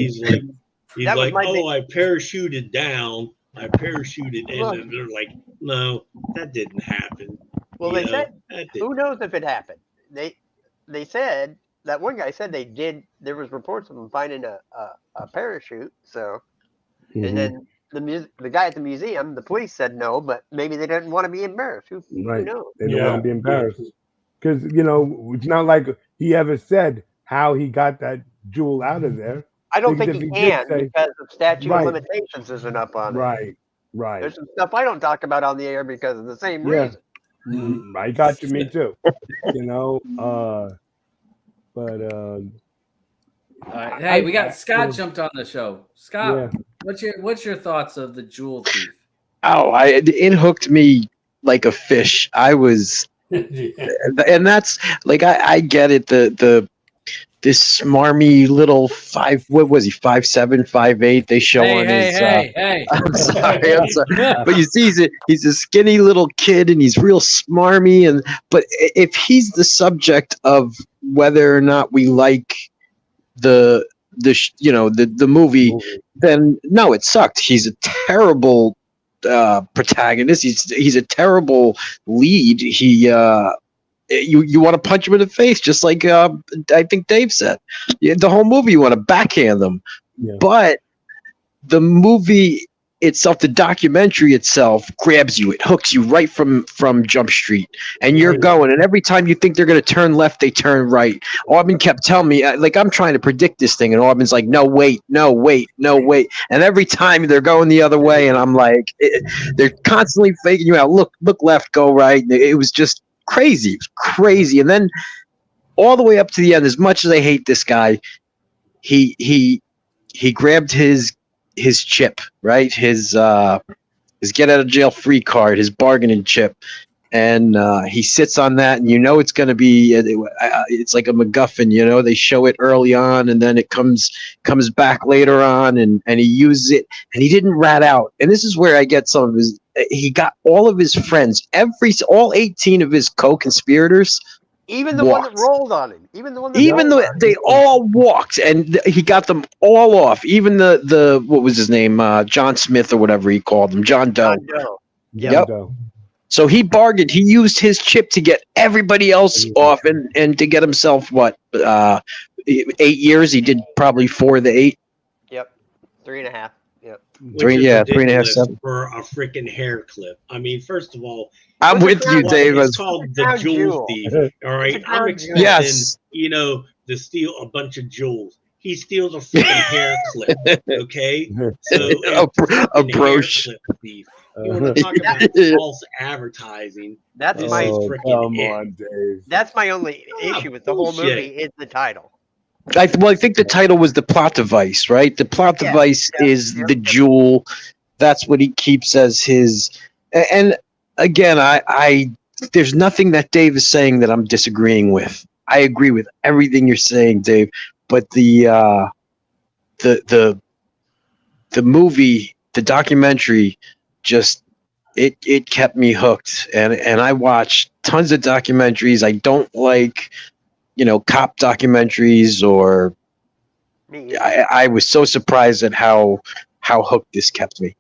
He's like, oh, I parachuted down. I parachuted in, and they're like, no, that didn't happen. Well, they said, who knows if it happened? They said, that one guy said they did, there was reports of them finding a parachute, so, and then the guy at the museum, the police said no, but maybe they didn't want to be embarrassed. Who knows? They didn't want to be embarrassed. Because, you know, it's not like he ever said how he got that jewel out of there. I don't think he can because the statute of limitations isn't up on it. Right. There's some stuff I don't talk about on the air because of the same reason. I got you, me too. You know, hey, we got Scott jumped on the show. Scott, what's your thoughts of the jewel thief? Oh, it hooked me like a fish. I was, and that's like I get it. This smarmy little 5'7", 5'8". They show on his. Hey! I'm sorry. But you see, he's a skinny little kid, and he's real smarmy. But if he's the subject of whether or not we like the movie, then no, it sucked. He's a terrible protagonist. He's a terrible lead. You want to punch him in the face, just like I think Dave said. The whole movie, you want to backhand them. Yeah. But the movie itself, the documentary itself, grabs you. It hooks you right from Jump Street. And you're going. And every time you think they're going to turn left, they turn right. Aubin kept telling me, like, I'm trying to predict this thing. And Aubin's like, no, wait. And every time they're going the other way. And I'm like, they're constantly faking you out. Look left, go right. It was just crazy. And then all the way up to the end, as much as I hate this guy, he grabbed his chip, right? His get out of jail free card, his bargaining chip, and he sits on that, and you know it's going to be it's like a MacGuffin, you know. They show it early on, and then it comes back later on, and he uses it, and he didn't rat out. And this is where I get some of his. He got all of his friends, all 18 of his co-conspirators. Even the one that rolled on him. Even though they all walked, and he got them all off. Even the what was his name? John Smith or whatever he called him. John Doe. Yep. So he bargained. He used his chip to get everybody else off, and to get himself 8 years. He did probably 4 of the 8. Yep. 3.5. Yep. 3.5, 7 for a freaking hair clip. I mean, first of all, I'm with you, Dave. It's called the jewel thief. All right, I'm expecting to steal a bunch of jewels. He steals a freaking hair clip. Okay, so a brooch. Thief. You want to talk about false advertising? That's my only issue with the whole movie is the title. I think the title was the plot device, right? The plot device is the jewel. That's what he keeps as his. And again, I there's nothing that Dave is saying that I'm disagreeing with. I agree with everything you're saying, Dave. But the movie, the documentary, just it kept me hooked. And I watched tons of documentaries. I don't like, cop documentaries, or I was so surprised at how hooked this kept me.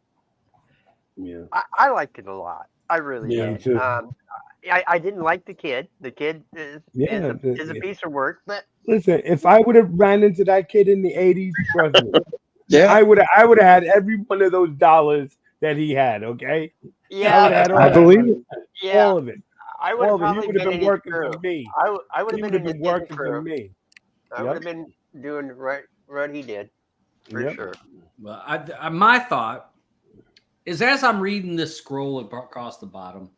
Yeah, I liked it a lot. I really did. Too. I didn't like the kid. The kid is a piece of work. But listen, if I would have ran into that kid in the 80s, trust me, I would have had every one of those dollars that he had. Okay. Yeah, I believe it. yeah. All of it. I would have He probably would have been in working his crew. for me. I would He have would been have in been his working for crew. me. I would have been doing what he did for sure. Well, my thought is as I'm reading this scroll across the bottom.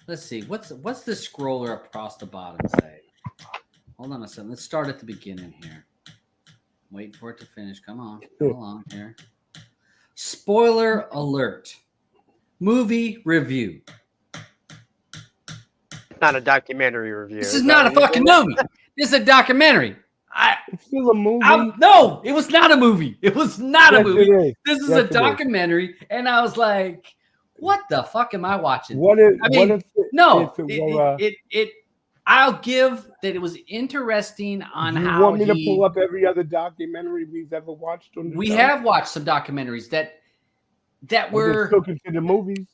Let's see what's the scroller across the bottom say. Hold on a second. Let's start at the beginning here. Waiting for it to finish. Come on, hold on here. Spoiler alert. Movie review. Not a documentary review. This is not a fucking movie. This is a documentary. It's still a movie. No, it was not a movie. It was not a movie. This is Yes, a documentary, and I was like, "What the fuck am I watching?" I'll give that it was interesting on how. You want me to pull up every other documentary we've ever watched? We have watched some documentaries that were still considered movies.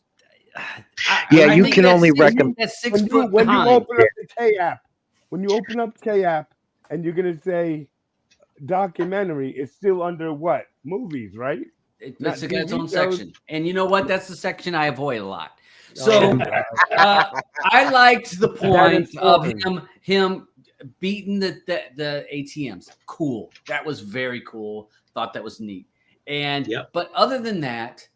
You can only recommend that's when you open up the K app. When you open up K app and you're gonna say documentary, it's still under what? Movies, right? It's its own section, and you know what? That's the section I avoid a lot. So I liked the point of him beating the ATMs. Cool. That was very cool. Thought that was neat. And but other than that,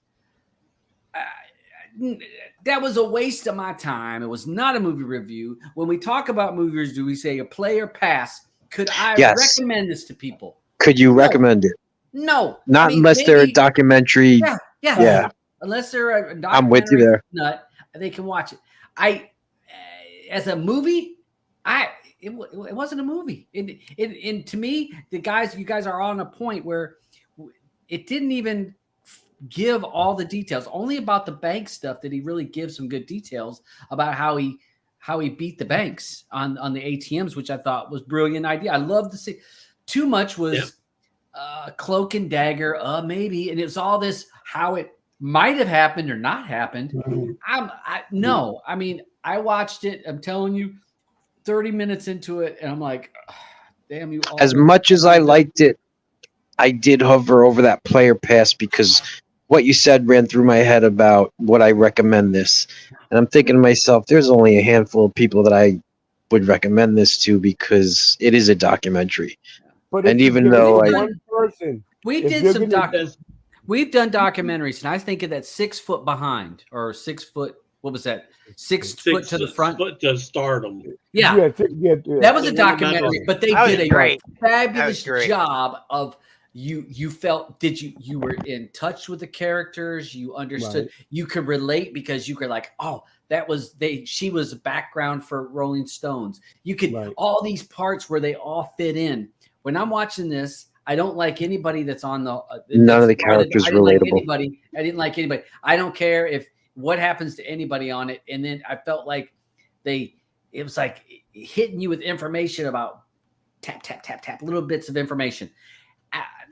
that was a waste of my time. It was not a movie review. When we talk about movie reviews, do we say a play or pass? Could I recommend this to people? Could you recommend it? No. Not unless they're a documentary. Yeah. Unless they're a documentary I'm with you there. Nut, they can watch it. As a movie, it wasn't a movie. And to me, you guys are on a point where it didn't even give all the details. Only about the bank stuff did he really give some good details about how he beat the banks on the ATMs, which I thought was a brilliant idea. I love to see. Too much was cloak and dagger, maybe, and it was all this how it might have happened or not happened. No. I mean, I watched it. I'm telling you, 30 minutes into it, and I'm like, damn you. As much as I liked it, I did hover over that player pass because what you said ran through my head about would I recommend this. And I'm thinking to myself, there's only a handful of people that I would recommend this to because it is a documentary. But and even though we've done documentaries, and I think of that 6 foot behind or 6 foot. What was that? 6 foot to the front. 6 foot to stardom. Yeah. That was a documentary, but they did a fabulous job of you felt you were in touch with the characters, you understood, you could relate because you could like, oh, she was a background for Rolling Stones. You could all these parts where they all fit in. When I'm watching this, I don't like anybody that's on the none of the characters relatable. I didn't like anybody. I don't care if what happens to anybody on it. And then I felt like it was like hitting you with information about tap, little bits of information.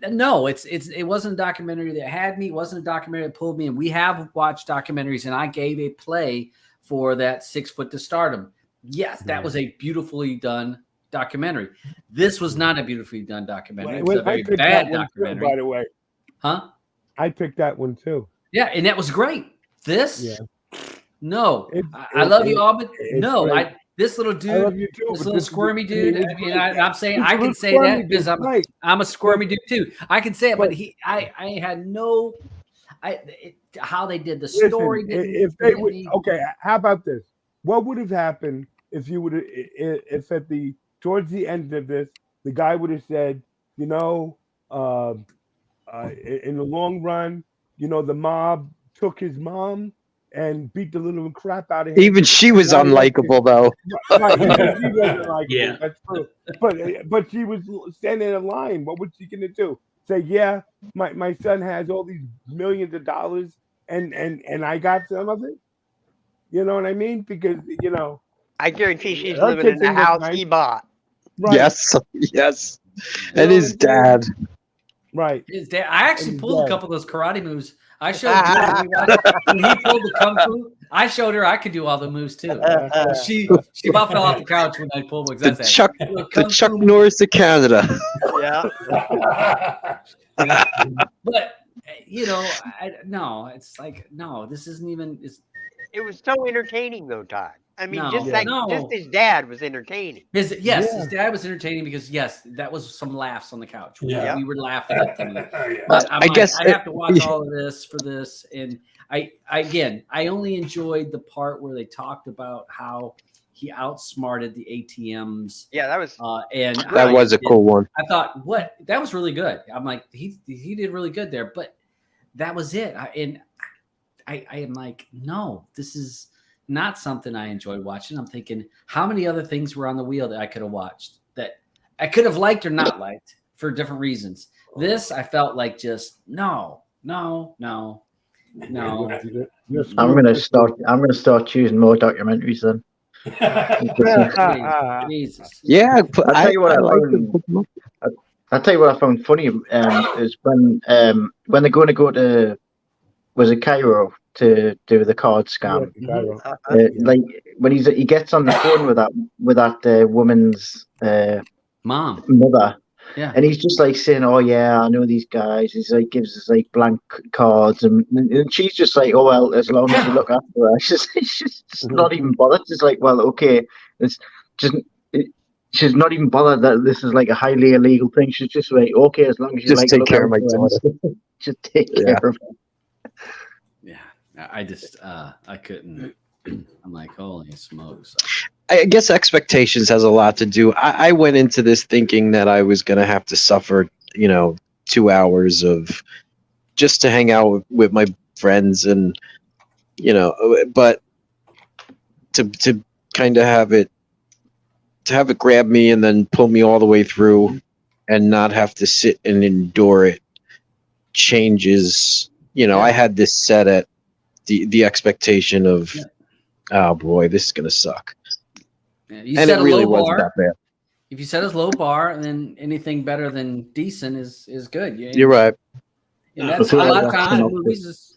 No, it wasn't a documentary that had me. It wasn't a documentary that pulled me. And we have watched documentaries, and I gave a play for that 6 foot to stardom. Yes, that was a beautifully done documentary. This was not a beautifully done documentary. It was a very bad documentary. By the way. Huh? I picked that one too. Yeah, and that was great. This, no. I love you all, but no. This little dude, I love you too, this little squirmy dude. I mean, I'm saying I can say that because I'm a squirmy dude too. I can say it, but I had no. How they did the story. If they would, how about this? What would have happened if you would have, if towards the end of this, the guy would have said, in the long run, the mob took his mom and beat the little crap out of him. Even she was unlikable, though. Right, she wasn't likable. That's true. But she was standing in line. What was she gonna do? Say, yeah, my son has all these millions of dollars, and I got some of it. You know what I mean? Because I guarantee she's living in the house he bought. Right. Yes. And his dad. Right. His dad. I actually pulled a couple of those karate moves. I showed her when he pulled the kung fu. I showed her I could do all the moves too. She about fell off the couch when I pulled. The Chuck Norris of Canada. Yeah. But no, it's like, no, this isn't even. It was so entertaining though, Todd. I mean, just his dad was entertaining. His dad was entertaining because that was some laughs on the couch. We were laughing at things. But I guess I have to watch all of this for this, and I only enjoyed the part where they talked about how he outsmarted the ATMs. Yeah, that was and that was a cool one. I thought, that was really good. I'm like, he did really good there, but that was it. I am like, no, this is not something I enjoyed watching. I'm thinking, how many other things were on the wheel that I could have watched that I could have liked or not liked for different reasons? This, I felt like just no. I'm gonna start choosing more documentaries then. Jesus. Yeah, I'll tell you what I'll tell you what I found funny is when they're going to go to, was it Cairo, to do the card scam? Like when he gets on the phone with that woman's mother. Yeah, and he's just like saying, "Oh yeah, I know these guys." He's like gives us like blank cards, and she's just like, "Oh well, as long as you look after her." She's just not even bothered. It's like, well, okay, it's just. She's not even bothered that this is like a highly illegal thing. She's just like, okay, as long as you just like take care of my daughter. Just take care of her. Yeah, I just I couldn't. I'm like, holy smokes. I guess expectations has a lot to do. I went into this thinking that I was going to have to suffer, 2 hours of just to hang out with my friends and, but to kind of have it grab me and then pull me all the way through and not have to sit and endure it changes. I had this set at the expectation of, oh boy, this is going to suck. You and set it really a low wasn't bar. that bad. If you set a low bar, then anything better than decent is good. You're right. And that's a lot of times movies.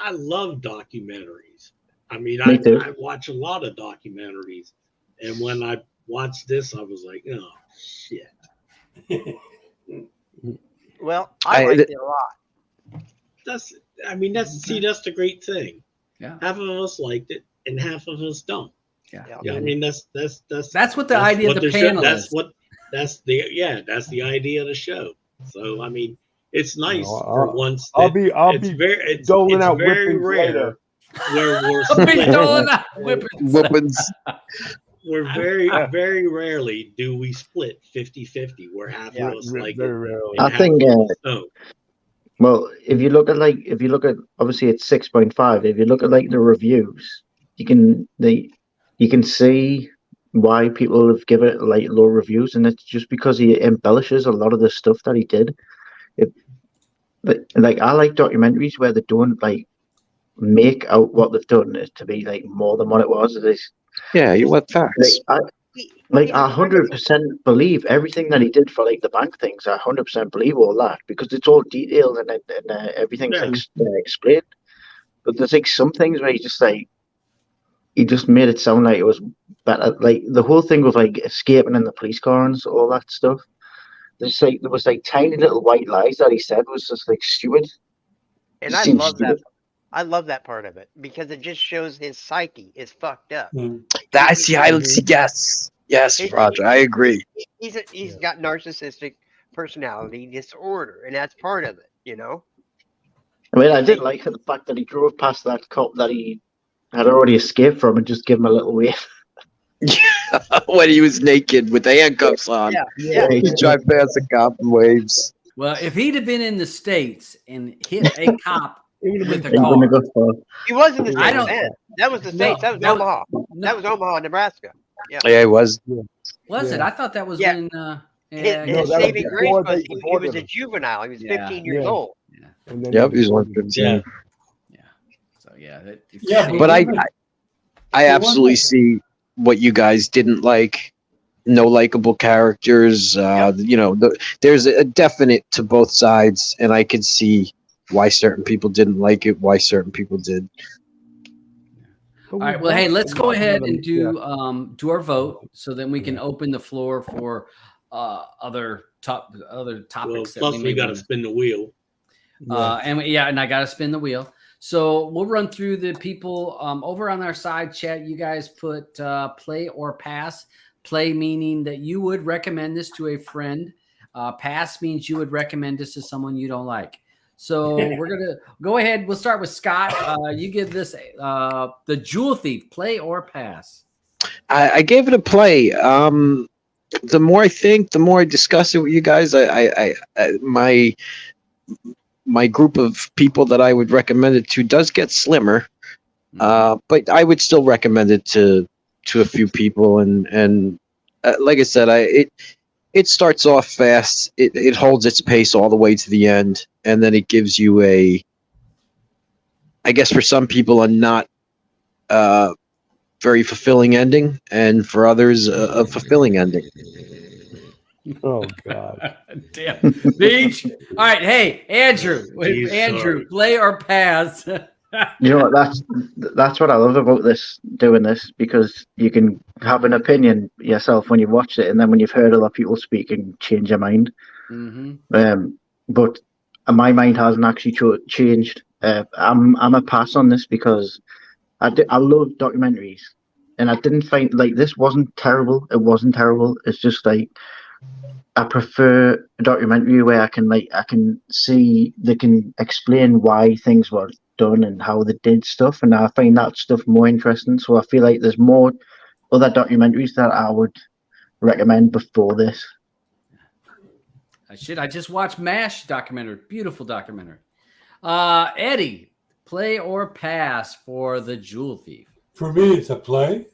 I love documentaries. I mean, Me too. I watch a lot of documentaries, and when I watched this, I was like, oh shit. Well, I liked it a lot. That's the great thing. Yeah. Half of us liked it, and half of us don't. Yeah. I mean, that's what the idea of the panel is. That's the idea of the show. So I mean, it's nice for once. I'll be doling out very whippings rare later. where we're I'll be split. doling out whippings. We're very rarely do we split 50-50 where half of us like it. I think well, if you look at obviously it's 6.5. If you look at like the reviews, you can see why people have given it like low reviews, and it's just because he embellishes a lot of the stuff that he did. Like I like documentaries where they don't like make out what they've done to be like more than what it was. Yeah, you want facts. I 100% believe everything that he did for like the bank things. I 100% believe all that because it's all detailed and everything's explained. But there's like some things where he just made it sound like it was better. Like the whole thing with like escaping in the police car and all that stuff. There was tiny little white lies that he said was just like stupid. And I love that. I love that part of it because it just shows his psyche is fucked up. Yes, Roger, I agree. He's got narcissistic personality disorder, and that's part of it. I mean, I did like the fact that he drove past that cop that he had already escaped from and just give him a little wave. When he was naked with the handcuffs on. Yeah. He drive past the cop and waves. Well, if he'd have been in the States and hit a cop with a car, he was in the States. That was the States. That was Omaha. That was Omaha, Nebraska. Yeah, it was. Was it? I thought that was when. His saving grace was he was a juvenile. He was 15 years old. Yep, he was 115. So but I absolutely see what you guys didn't like. No likable characters. There's a definite to both sides, and I could see why certain people didn't like it, why certain people did. All right. Well, hey, let's go ahead and do our vote, so then we can open the floor for other topics. Well, plus we got to spin the wheel. And I got to spin the wheel. So we'll run through the people over on our side chat. You guys put play or pass. Play meaning that you would recommend this to a friend. Pass means you would recommend this to someone you don't like. So we're going to go ahead. We'll start with Scott. You give this the Jewel Thief, play or pass. I gave it a play. The more I think, the more I discuss it with you guys, my group of people that I would recommend it to does get slimmer, but I would still recommend it to a few people. And like I said, it starts off fast. It holds its pace all the way to the end, and then it gives you I guess for some people, a not very fulfilling ending, and for others, a fulfilling ending. Oh God! Damn, Beach. All right, hey Andrew, play or pass? You know what? That's what I love about doing this, because you can have an opinion yourself when you watch it, and then when you've heard other people speak, and change your mind. Mm-hmm. But my mind hasn't actually changed. I'm a pass on this, because I love documentaries, and I didn't find this wasn't terrible. It wasn't terrible. It's just I prefer a documentary where I can see they can explain why things were done and how they did stuff, and I find that stuff more interesting. So I feel like there's more other documentaries that I would recommend before this. I just watched MASH documentary, beautiful documentary. Eddie, play or pass for the Jewel Thief? For me, it's a play.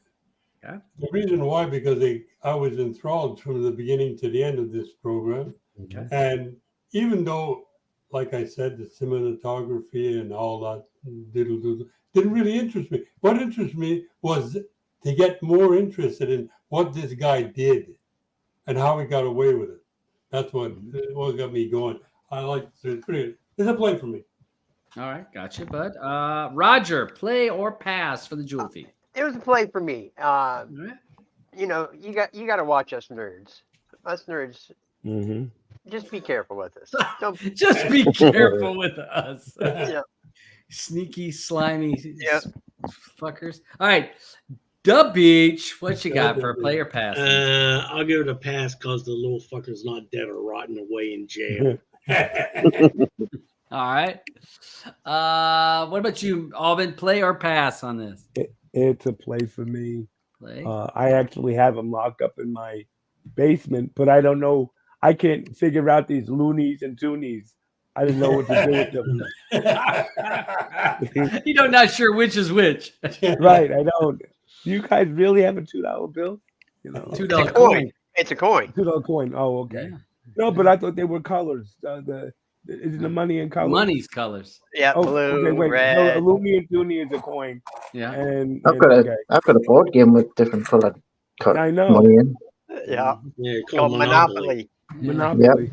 Okay. The reason why, because I was enthralled from the beginning to the end of this program. Okay. And even though, like I said, the cinematography and all that didn't really interest me. What interested me was to get more interested in what this guy did and how he got away with it. That's what got me going. I like it's a play for me. All right, gotcha, bud. Roger, play or pass for the Jewel Thief? It was a play for me. You know, you got to watch us nerds. Us nerds. Mm-hmm. Just be careful with us. Don't just be careful with us. Yeah. Sneaky, slimy fuckers. All right, Dub Beach, what you got for a play or pass? I'll give it a pass because the little fucker's not dead or rotting away in jail. All right. What about you, Alvin? Play or pass on this? It's a play for me. Play. I actually have them locked up in my basement, but I don't know. I can't figure out these loonies and toonies. I didn't know what to do with them. You're not sure which is which. Right, I don't. Do you guys really have a $2 bill? You know, $2 coin. It's a coin. $2 coin. Oh, okay. Yeah. No, but I thought they were colors. Is the money in colors? Money's colors. Yeah, blue, red. So a Loonie and Toonie is a coin. Yeah. And I've got a board game with different colored I know. money in. Yeah. Called Monopoly. Monopoly.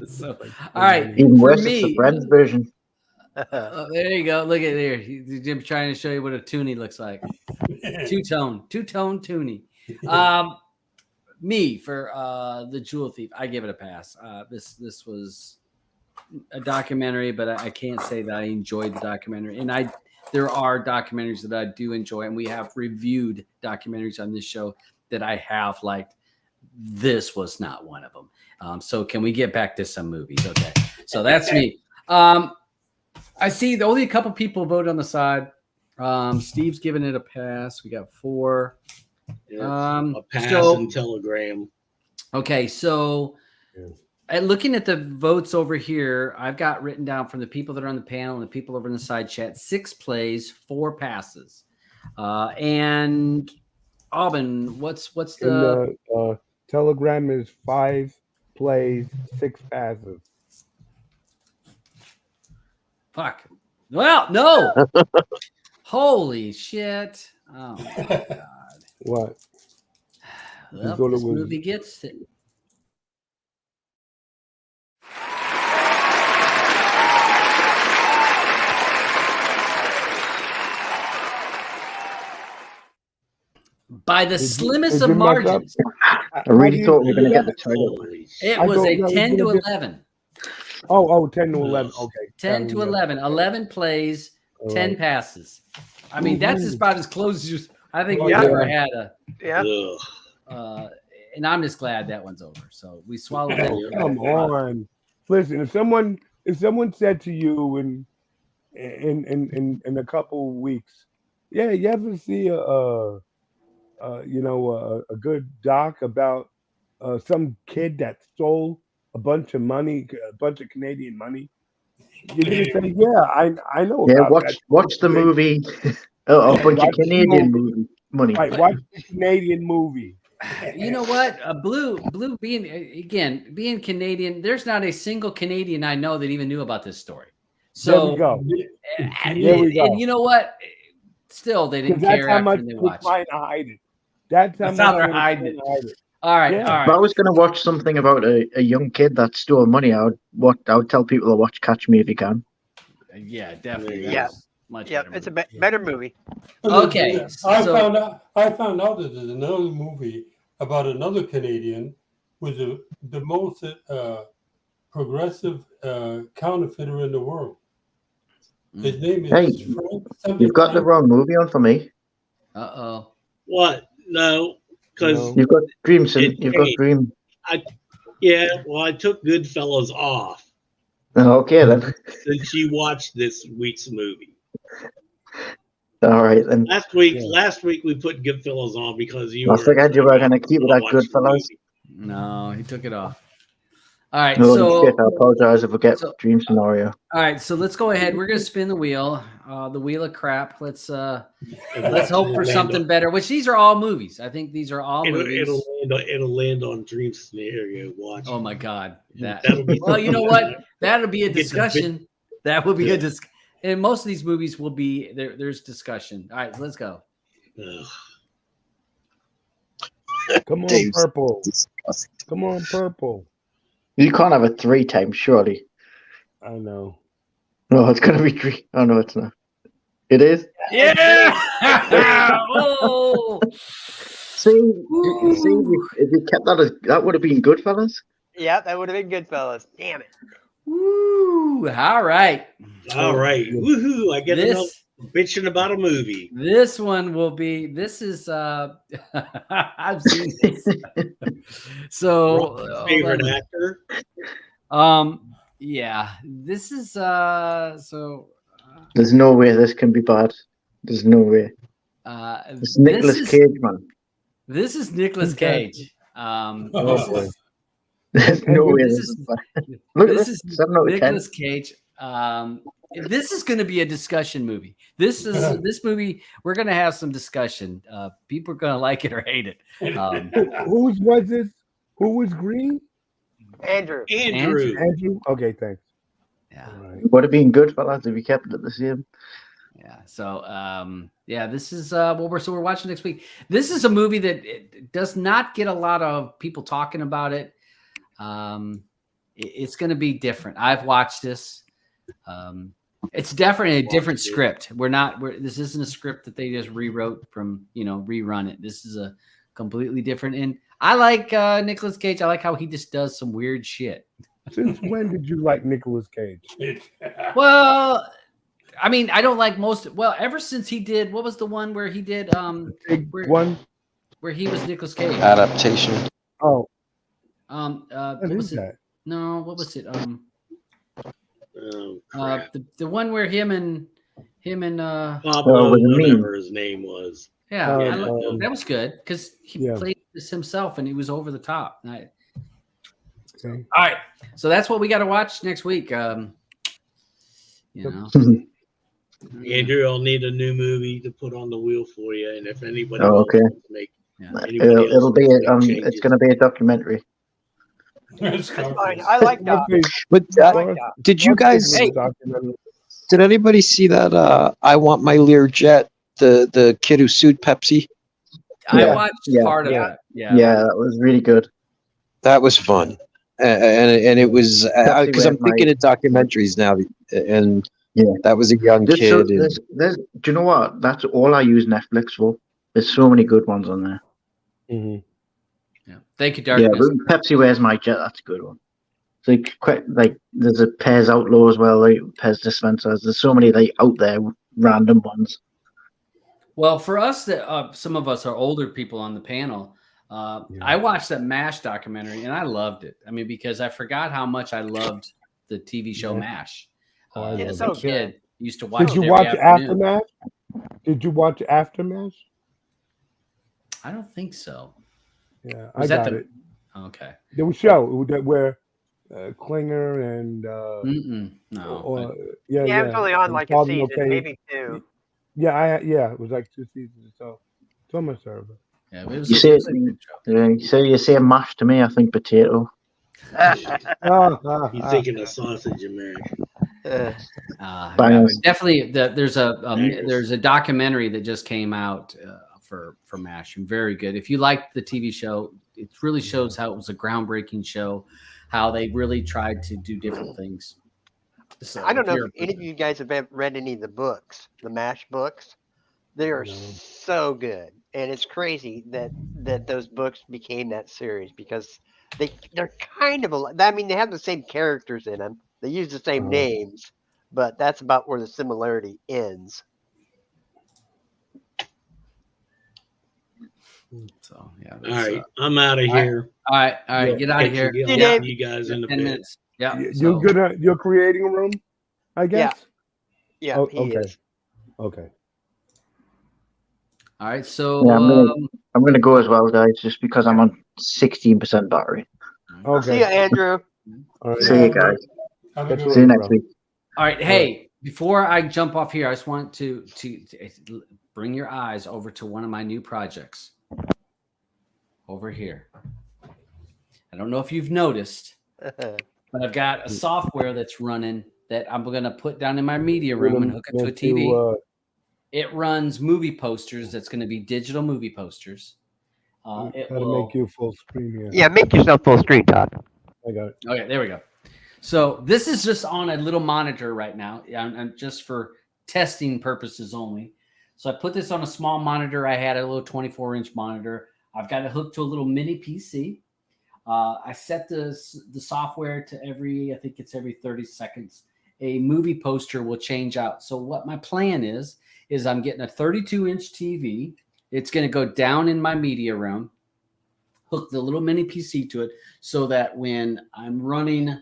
So, all right. Even For worse, me, it's the Friends version. there you go. Look at there. Jim's trying to show you what a toonie looks like. Two-tone toonie. Me for the Jewel Thief, I give it a pass. This was a documentary, but I can't say that I enjoyed the documentary. And there are documentaries that I do enjoy, and we have reviewed documentaries on this show that I have liked. This was not one of them. So can we get back to some movies? Okay. So that's me. I see only a couple people voted on the side. Steve's giving it a pass. We got 4. A pass and Telegram. Okay, so looking at the votes over here, I've got written down from the people that are on the panel and the people over in the side chat, 6 plays, 4 passes. And Aubin, what's the Telegram is 5 plays, 6 passes. Fuck. Well, no. Holy shit. Oh my god. What? Well, this movie gets it. By the slimmest of margins. I really thought we were going to get the title. It was a 10 to 11. Oh, 10 to 11. Okay. 10 to 11. 11 plays, 10 passes. I mean, that's just about as close as I think we ever had a. Yeah. And I'm just glad that one's over. So we swallowed that. Come on. Listen, if someone said to you in a couple weeks, yeah, you ever see a good doc about some kid that stole a bunch of money, a bunch of Canadian money? You're gonna say, yeah, I know about that. Watch the movie. A bunch of Canadian movie money. Right, watch the Canadian movie. You know what? Blue being Canadian, there's not a single Canadian I know that even knew about this story. So there we go. And you know what? Still, they didn't care after they watched. Trying to hide it. That's how they're hiding it. All right, all right. If I was going to watch something about a young kid that stole money, I would tell people to watch Catch Me If You Can. Yeah, definitely. Yeah. Much better It's a better movie. Okay. I found out that there's another movie about another Canadian who's the most progressive counterfeiter in the world. His name is Frank. You've got the wrong movie on for me. Uh-oh. What? No, because you've got Dreams. You've got Dream. I took Goodfellas off. Okay then. Since you watched this week's movie. All right then. Last week we put Goodfellas on because you. I figured you were going to keep it at Goodfellas. No, he took it off. All right, no, so shit, I apologize if I get dream scenario. All right, so let's go ahead. We're gonna spin the wheel of crap. Let's hope for something better. Which these are all movies. I think these are all movies. It'll land on dream scenario. Watch. Oh my God, that'll be. Well, you know what? That'll be a discussion. That will be a discussion. And most of these movies will be there. There's discussion. All right, let's go. Come on, purple. Come on, purple. You can't have it 3 times, surely. I know. No, it's going to be 3. Oh, no, it's not. It is? Yeah! Oh! See, if you kept that would have been Goodfellas. Yeah, that would have been Goodfellas. Damn it. Woo! All right. Woohoo! I get another bitching about a movie. This one will be. This is. I've seen this. So favorite actor. Yeah. This is. So. There's no way this can be bad. There's no way. It's Nicolas Cage, man. This is Nicolas Cage. There's no way this is bad. Look at this. This is Nicolas Cage. This is going to be a discussion movie. This movie. We're going to have some discussion. People are going to like it or hate it. Whose was this? Who was green? Andrew. Okay, thanks. Yeah. Right. Would have been good for lads if we kept it the same. Yeah. So, this is what we're watching next week. This is a movie that it does not get a lot of people talking about it. It's going to be different. I've watched this. It's definitely a different script. This isn't a script that they just rewrote from, rerun it. This is a completely different. And I like Nicolas Cage. I like how he just does some weird shit. Since when did you like Nicolas Cage? Well, I mean, I don't like ever since he did, what was the one where he did, where he was Nicolas Cage? Adaptation. Oh. What was it? No, what was it? The one where him and Pablo, whatever his name was. Yeah, that was good because he played this himself and he was over the top. Okay. All right, so that's what we got to watch next week. Andrew, I'll need a new movie to put on the wheel for you, and if anybody wants to make, it's going to be a documentary. That's fine. I like that. But did you guys? Did anybody see that? I Want My Learjet, the kid who sued Pepsi. I watched part of it. Yeah, that was really good. That was fun, and it was because I'm thinking of documentaries now, and that was a young kid. Do you know what? That's all I use Netflix for. There's so many good ones on there. Mm-hmm. Yeah. Thank you, Darkness. Yeah, Pepsi Wears My Jet. That's a good one. Like quite like there's a Pairs Outlaw as well, like Pairs Dispensers. There's so many like out there random ones. Well, for us, that some of us are older people on the panel. I watched that MASH documentary and I loved it. I mean, because I forgot how much I loved the TV show MASH. As a kid, used to watch. Did you watch Aftermath? Did you watch Aftermath? I don't think so. Yeah, I got it. Okay. There was a show that where Klinger and no, it was only on like a season, maybe two. Yeah, it was like 2 seasons. So much server. Yeah, it was you say mash to me, I think potato. You're thinking of sausage and mash. Definitely, there's a documentary that just came out for MASH, and very good. If you like the TV show, it really shows how it was a groundbreaking show, how they really tried to do different things. So I don't know if any of you guys have read any of the books, the MASH books. They are so good, and it's crazy that those books became that series because they're kind of I mean, they have the same characters in them. They use the same names, but that's about where the similarity ends. So all right, I'm out of here. All right, get out of here. You guys in the 10 pit. minutes. Yeah, you're creating a room, I guess. Yeah. Okay. Is. Okay. All right, so I'm gonna go as well, guys, just because I'm on 16% battery. Okay. See you, Andrew. All right. See you guys. See you next week. All right, hey, before I jump off here, I just want to bring your eyes over to one of my new projects over here. I don't know if you've noticed, but I've got a software that's running that I'm going to put down in my media room and hook up to a TV. It runs movie posters. That's going to be digital movie posters. It will make you full screen here. Yeah, make yourself full screen, Todd. I got it. Okay, there we go. So this is just on a little monitor right now, and just for testing purposes only. So I put this on a small monitor. I had a little 24-inch monitor. I've got it hooked to a little mini PC. I set the software to I think it's every 30 seconds. A movie poster will change out. So what my plan is I'm getting a 32-inch TV. It's going to go down in my media room, hook the little mini PC to it so that when I'm running,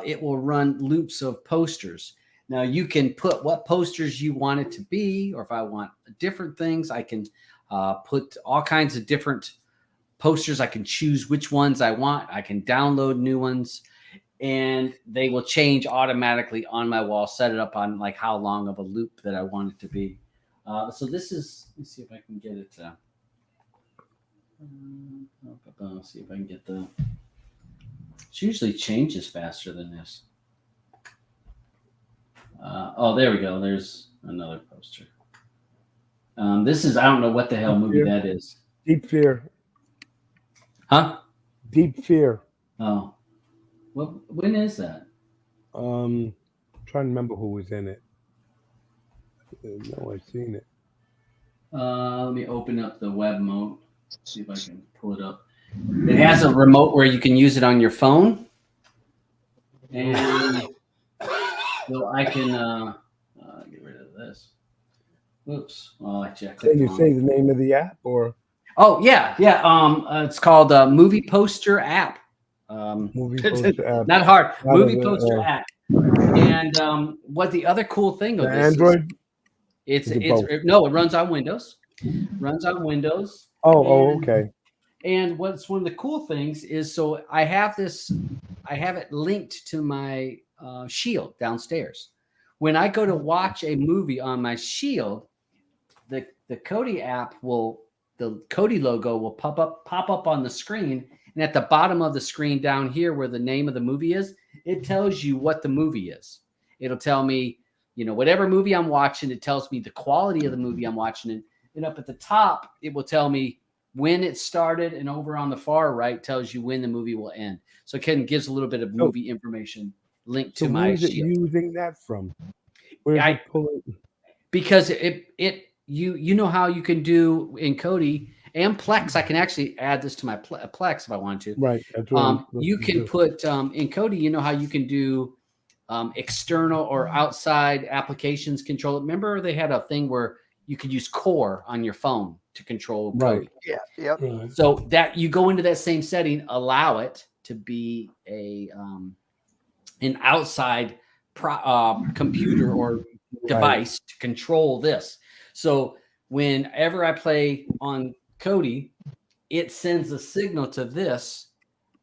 it will run loops of posters. Now you can put what posters you want it to be, or if I want different things, I can put all kinds of different posters. I can choose which ones I want. I can download new ones, and they will change automatically on my wall, set it up on like how long of a loop that I want it to be. So this is, let's see if I can get it. See if I can get the, it usually changes faster than this. Oh, there we go. There's another poster. This is, I don't know what the hell movie that is. Deep Fear. Huh? Deep Fear. Oh. Well, when is that? Trying to remember who was in it. No, I've seen it. Let me open up the web mode. See if I can pull it up. It has a remote where you can use it on your phone. And so I can get rid of this. Oops. Well, actually, I Can you say the name of the app or? Oh, yeah. It's called Movie Poster App. Movie Poster App. Not hard. Movie Poster App. And what the other cool thing of this Android? It runs on Windows. Runs on Windows. Okay. And what's one of the cool things is, so I have it linked to my Shield downstairs. When I go to watch a movie on my Shield, the Kodi app the Kodi logo will pop up on the screen, and at the bottom of the screen down here where the name of the movie is, it tells you what the movie is. It'll tell me, whatever movie I'm watching, it tells me the quality of the movie I'm watching, and up at the top, it will tell me when it started, and over on the far right tells you when the movie will end. So it kind of gives a little bit of movie information linked to my Shield. Where is it using that from? Where is it pulling? Because you know how you can do in Kodi and Plex. I can actually add this to my Plex if I want to. Right. That's what you can put in Kodi. You know how you can do external or outside applications control. Remember they had a thing where you could use Core on your phone to control Kodi. Yeah. Yep. Right. So that you go into that same setting, allow it to be an outside computer or device to control this. So whenever I play on Kodi, it sends a signal to this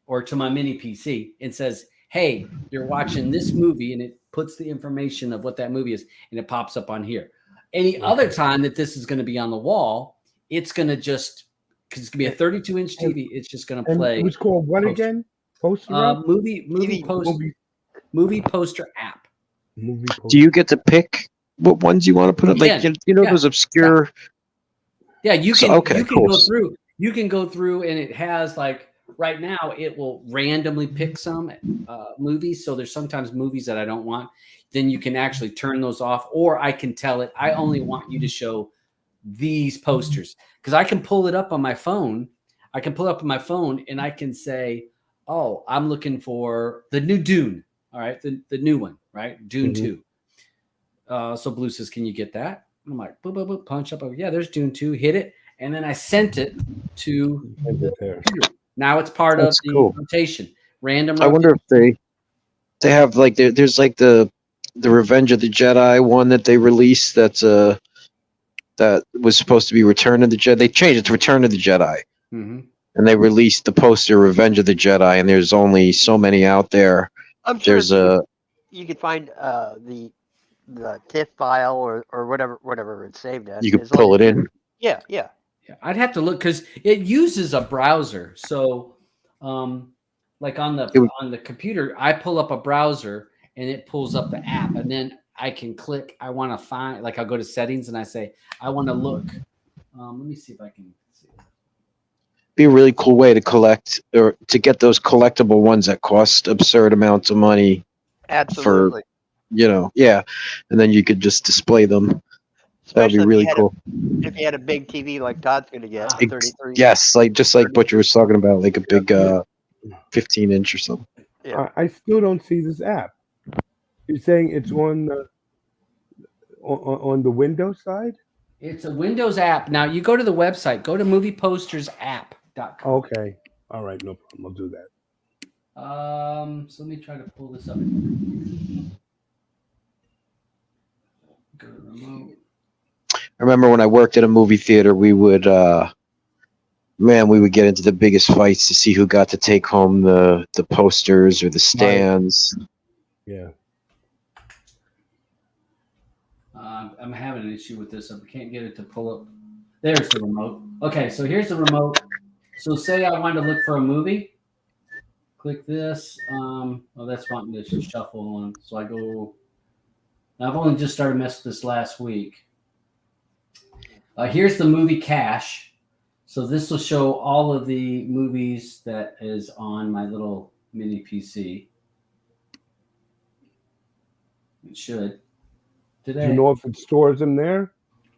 or to my mini PC and says, hey, you're watching this movie, and it puts the information of what that movie is, and it pops up on here. Any other time that this is going to be on the wall, it's going to just, because it's going to be a 32-inch TV, it's just going to play. It was called what again? Poster app? Movie poster app. Movie poster. Do you get to pick what ones you want to put up? Like those obscure. Yeah, you can. Okay, you can cool. go through. You can go through, and it has like right now it will randomly pick some movies. So there's sometimes movies that I don't want. Then you can actually turn those off, or I can tell it I only want you to show these posters, because I can pull it up on my phone. I can pull it up on my phone, and I can say, "Oh, I'm looking for the new Dune." All right, the new one, right? Dune 2. So Blue says, "Can you get that?" I'm like, boop, boop, boop, punch up. Yeah, there's Dune 2. Hit it, and then I sent it to the computer. Now it's part of the rotation. Random. I wonder if they have like there's like the Revenge of the Jedi one that they released. That was supposed to be Return of the Jedi. They changed it to Return of the Jedi, and they released the poster Revenge of the Jedi. And there's only so many out there. I'm sure you could find the TIFF file or whatever it's saved as. You could pull it in. Yeah. I'd have to look because it uses a browser. So, like on the computer, I pull up a browser and it pulls up the app, and then I can click. I want to find, like, I'll go to settings and I say I want to look. Let me see if I can see. Be a really cool way to collect or to get those collectible ones that cost absurd amounts of money. Absolutely. And then you could just display them. That'd be really cool. If you had a big TV like Todd's going to get, 33. Yes, just like what you were talking about, like a big 15-inch or something. Yeah. I still don't see this app. You're saying it's on the Windows side? It's a Windows app. Now you go to the website. Go to moviepostersapp.com. Okay. All right. No problem. I'll do that. So let me try to pull this up. Go to remote. I remember when I worked at a movie theater, we would get into the biggest fights to see who got to take home the posters or the stands. Yeah. I'm having an issue with this. I can't get it to pull up. There's the remote. Okay, so here's the remote. So say I wanted to look for a movie. Click this. That's wanting to shuffle on. So I go. I've only just started messing with this last week. Here's the movie cache. So this will show all of the movies that is on my little mini PC. It should. Today. Do you know if it stores them there?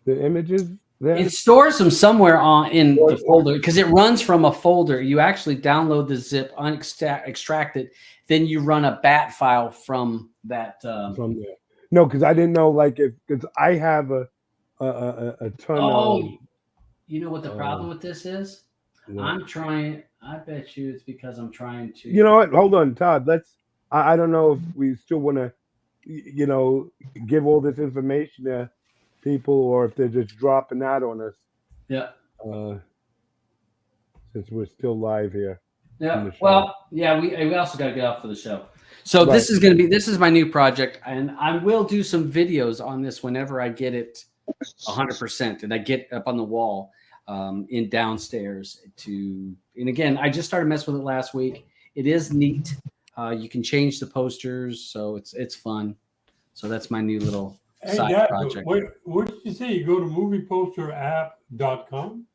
The images there? It stores them somewhere in the folder because it runs from a folder. You actually download the zip, extract it, then you run a bat file from that. From there. No, because I didn't know, because I have a ton of. You know what the problem with this is? Yeah. I'm trying. I bet you it's because I'm trying to. You know what? Hold on, Todd. I don't know if we still want to, give all this information to people, or if they're just dropping out on us. Yeah. Since we're still live here. Yeah. Well, yeah. We also got to get off for the show. So right. This is my new project, and I will do some videos on this whenever I get it 100%, and I get up on the wall in downstairs and again, I just started messing with it last week. It is neat. You can change the posters, so it's fun. So that's my new little side project. What did you say? You go to movieposterapp.com?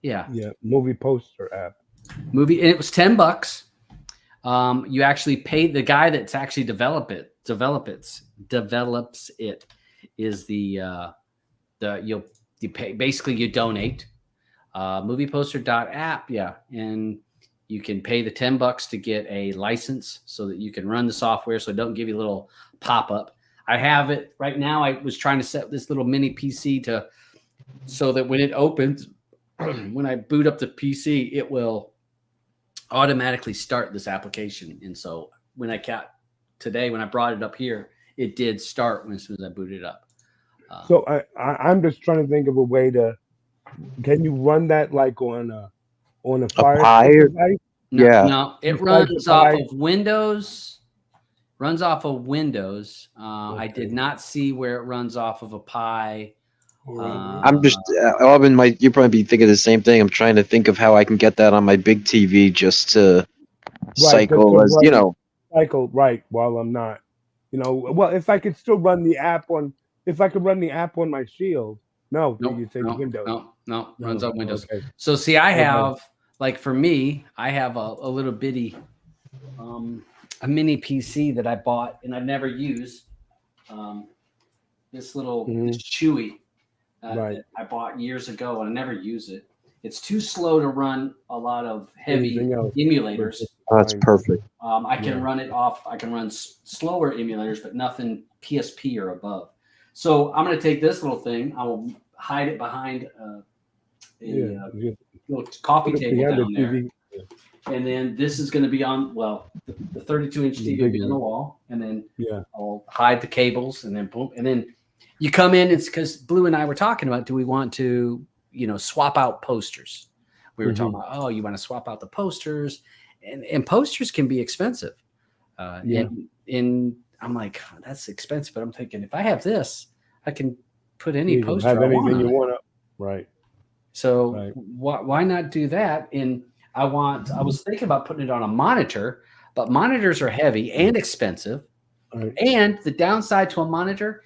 Yeah. Yeah, movie poster app. And it was $10. You actually pay the guy that's actually develops it is you pay, basically you donate. Movieposter.app, yeah, and you can pay the $10 to get a license so that you can run the software, so it don't give you a little pop-up. I have it right now. I was trying to set this little mini PC so that when it opens, when I boot up the PC, it will automatically start this application. And so when I brought it up here, it did start as soon as I booted it up. So I'm just trying to think of a way to. Can you run that like on a Fire device? No, it runs off of Windows. Runs off of Windows. I did not see where it runs off of a Pi. I'm just, Alvin, you probably be thinking the same thing. I'm trying to think of how I can get that on my big TV just to cycle, as you know. Cycle right while I'm not, Well, if I could still run the app on, my Shield. No, you say Windows. No, runs on Windows. Okay. So see, I have like for me, I have a little bitty, a mini PC that I bought and I've never used. This little this Chewy that I bought years ago and I never use it. It's too slow to run a lot of heavy emulators. Oh, that's perfect. I can run it off. I can run slower emulators, but nothing PSP or above. So I'm going to take this little thing. I will hide it behind a little coffee table down there. And then this is going to be on, the 32-inch TV will be on the wall. And then I'll hide the cables and then boom. And then you come in. It's because Blue and I were talking about, do we want to, swap out posters? We were talking about, you want to swap out the posters. And posters can be expensive. And I'm like, that's expensive. But I'm thinking, if I have this, I can put any poster have I anything want. You want. Right. So why not do that? And I was thinking about putting it on a monitor, but monitors are heavy and expensive. Right. And the downside to a monitor,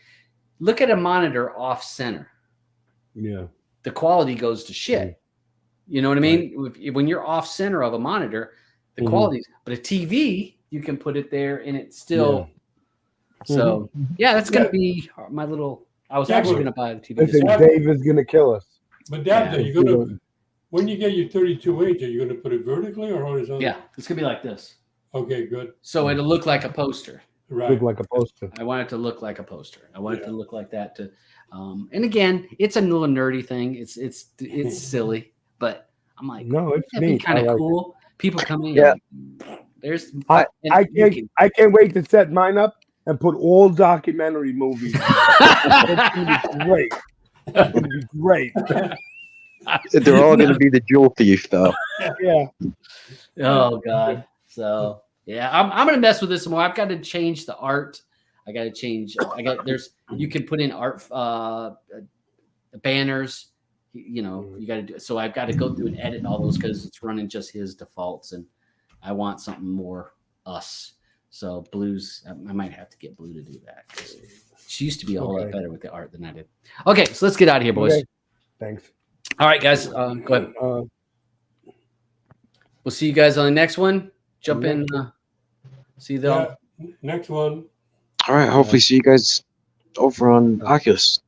look at a monitor off center. Yeah. The quality goes to shit. You know what I mean? Right. When you're off center of a monitor, the quality, but a TV, you can put it there and it's still. So that's going to be my little. I was actually going to buy the TV. I think Dave is going to kill us. But Dad, you're going to. When you get your 32-inch, are you going to put it vertically or horizontally? Yeah, it's going to be like this. Okay, good. So it'll look like a poster. Right. Look like a poster. I want it to look like a poster. I want it to look like that. And again, it's a little nerdy thing. It's silly, but I'm like, no, it's neat. Kind of cool. People come in. Yeah. There's. I can't wait to set mine up and put all documentary movies. It's going to be great. It's going to be great. They're all going to be the Jewel Thief, though. Yeah. Oh God. So I'm going to mess with this more. I've got to change the art. I got to change. You can put in art banners. You got to do it. So I've got to go through and edit all those because it's running just his defaults, and I want something more us. So Blue's, I might have to get Blue to do that. She used to be a whole lot better with the art than I did. Okay, so let's get out of here, boys. Okay. Thanks. All right, guys. Go ahead. We'll see you guys on the next one. Jump in. See you there. Next one. All right. Hopefully, see you guys over on Oculus.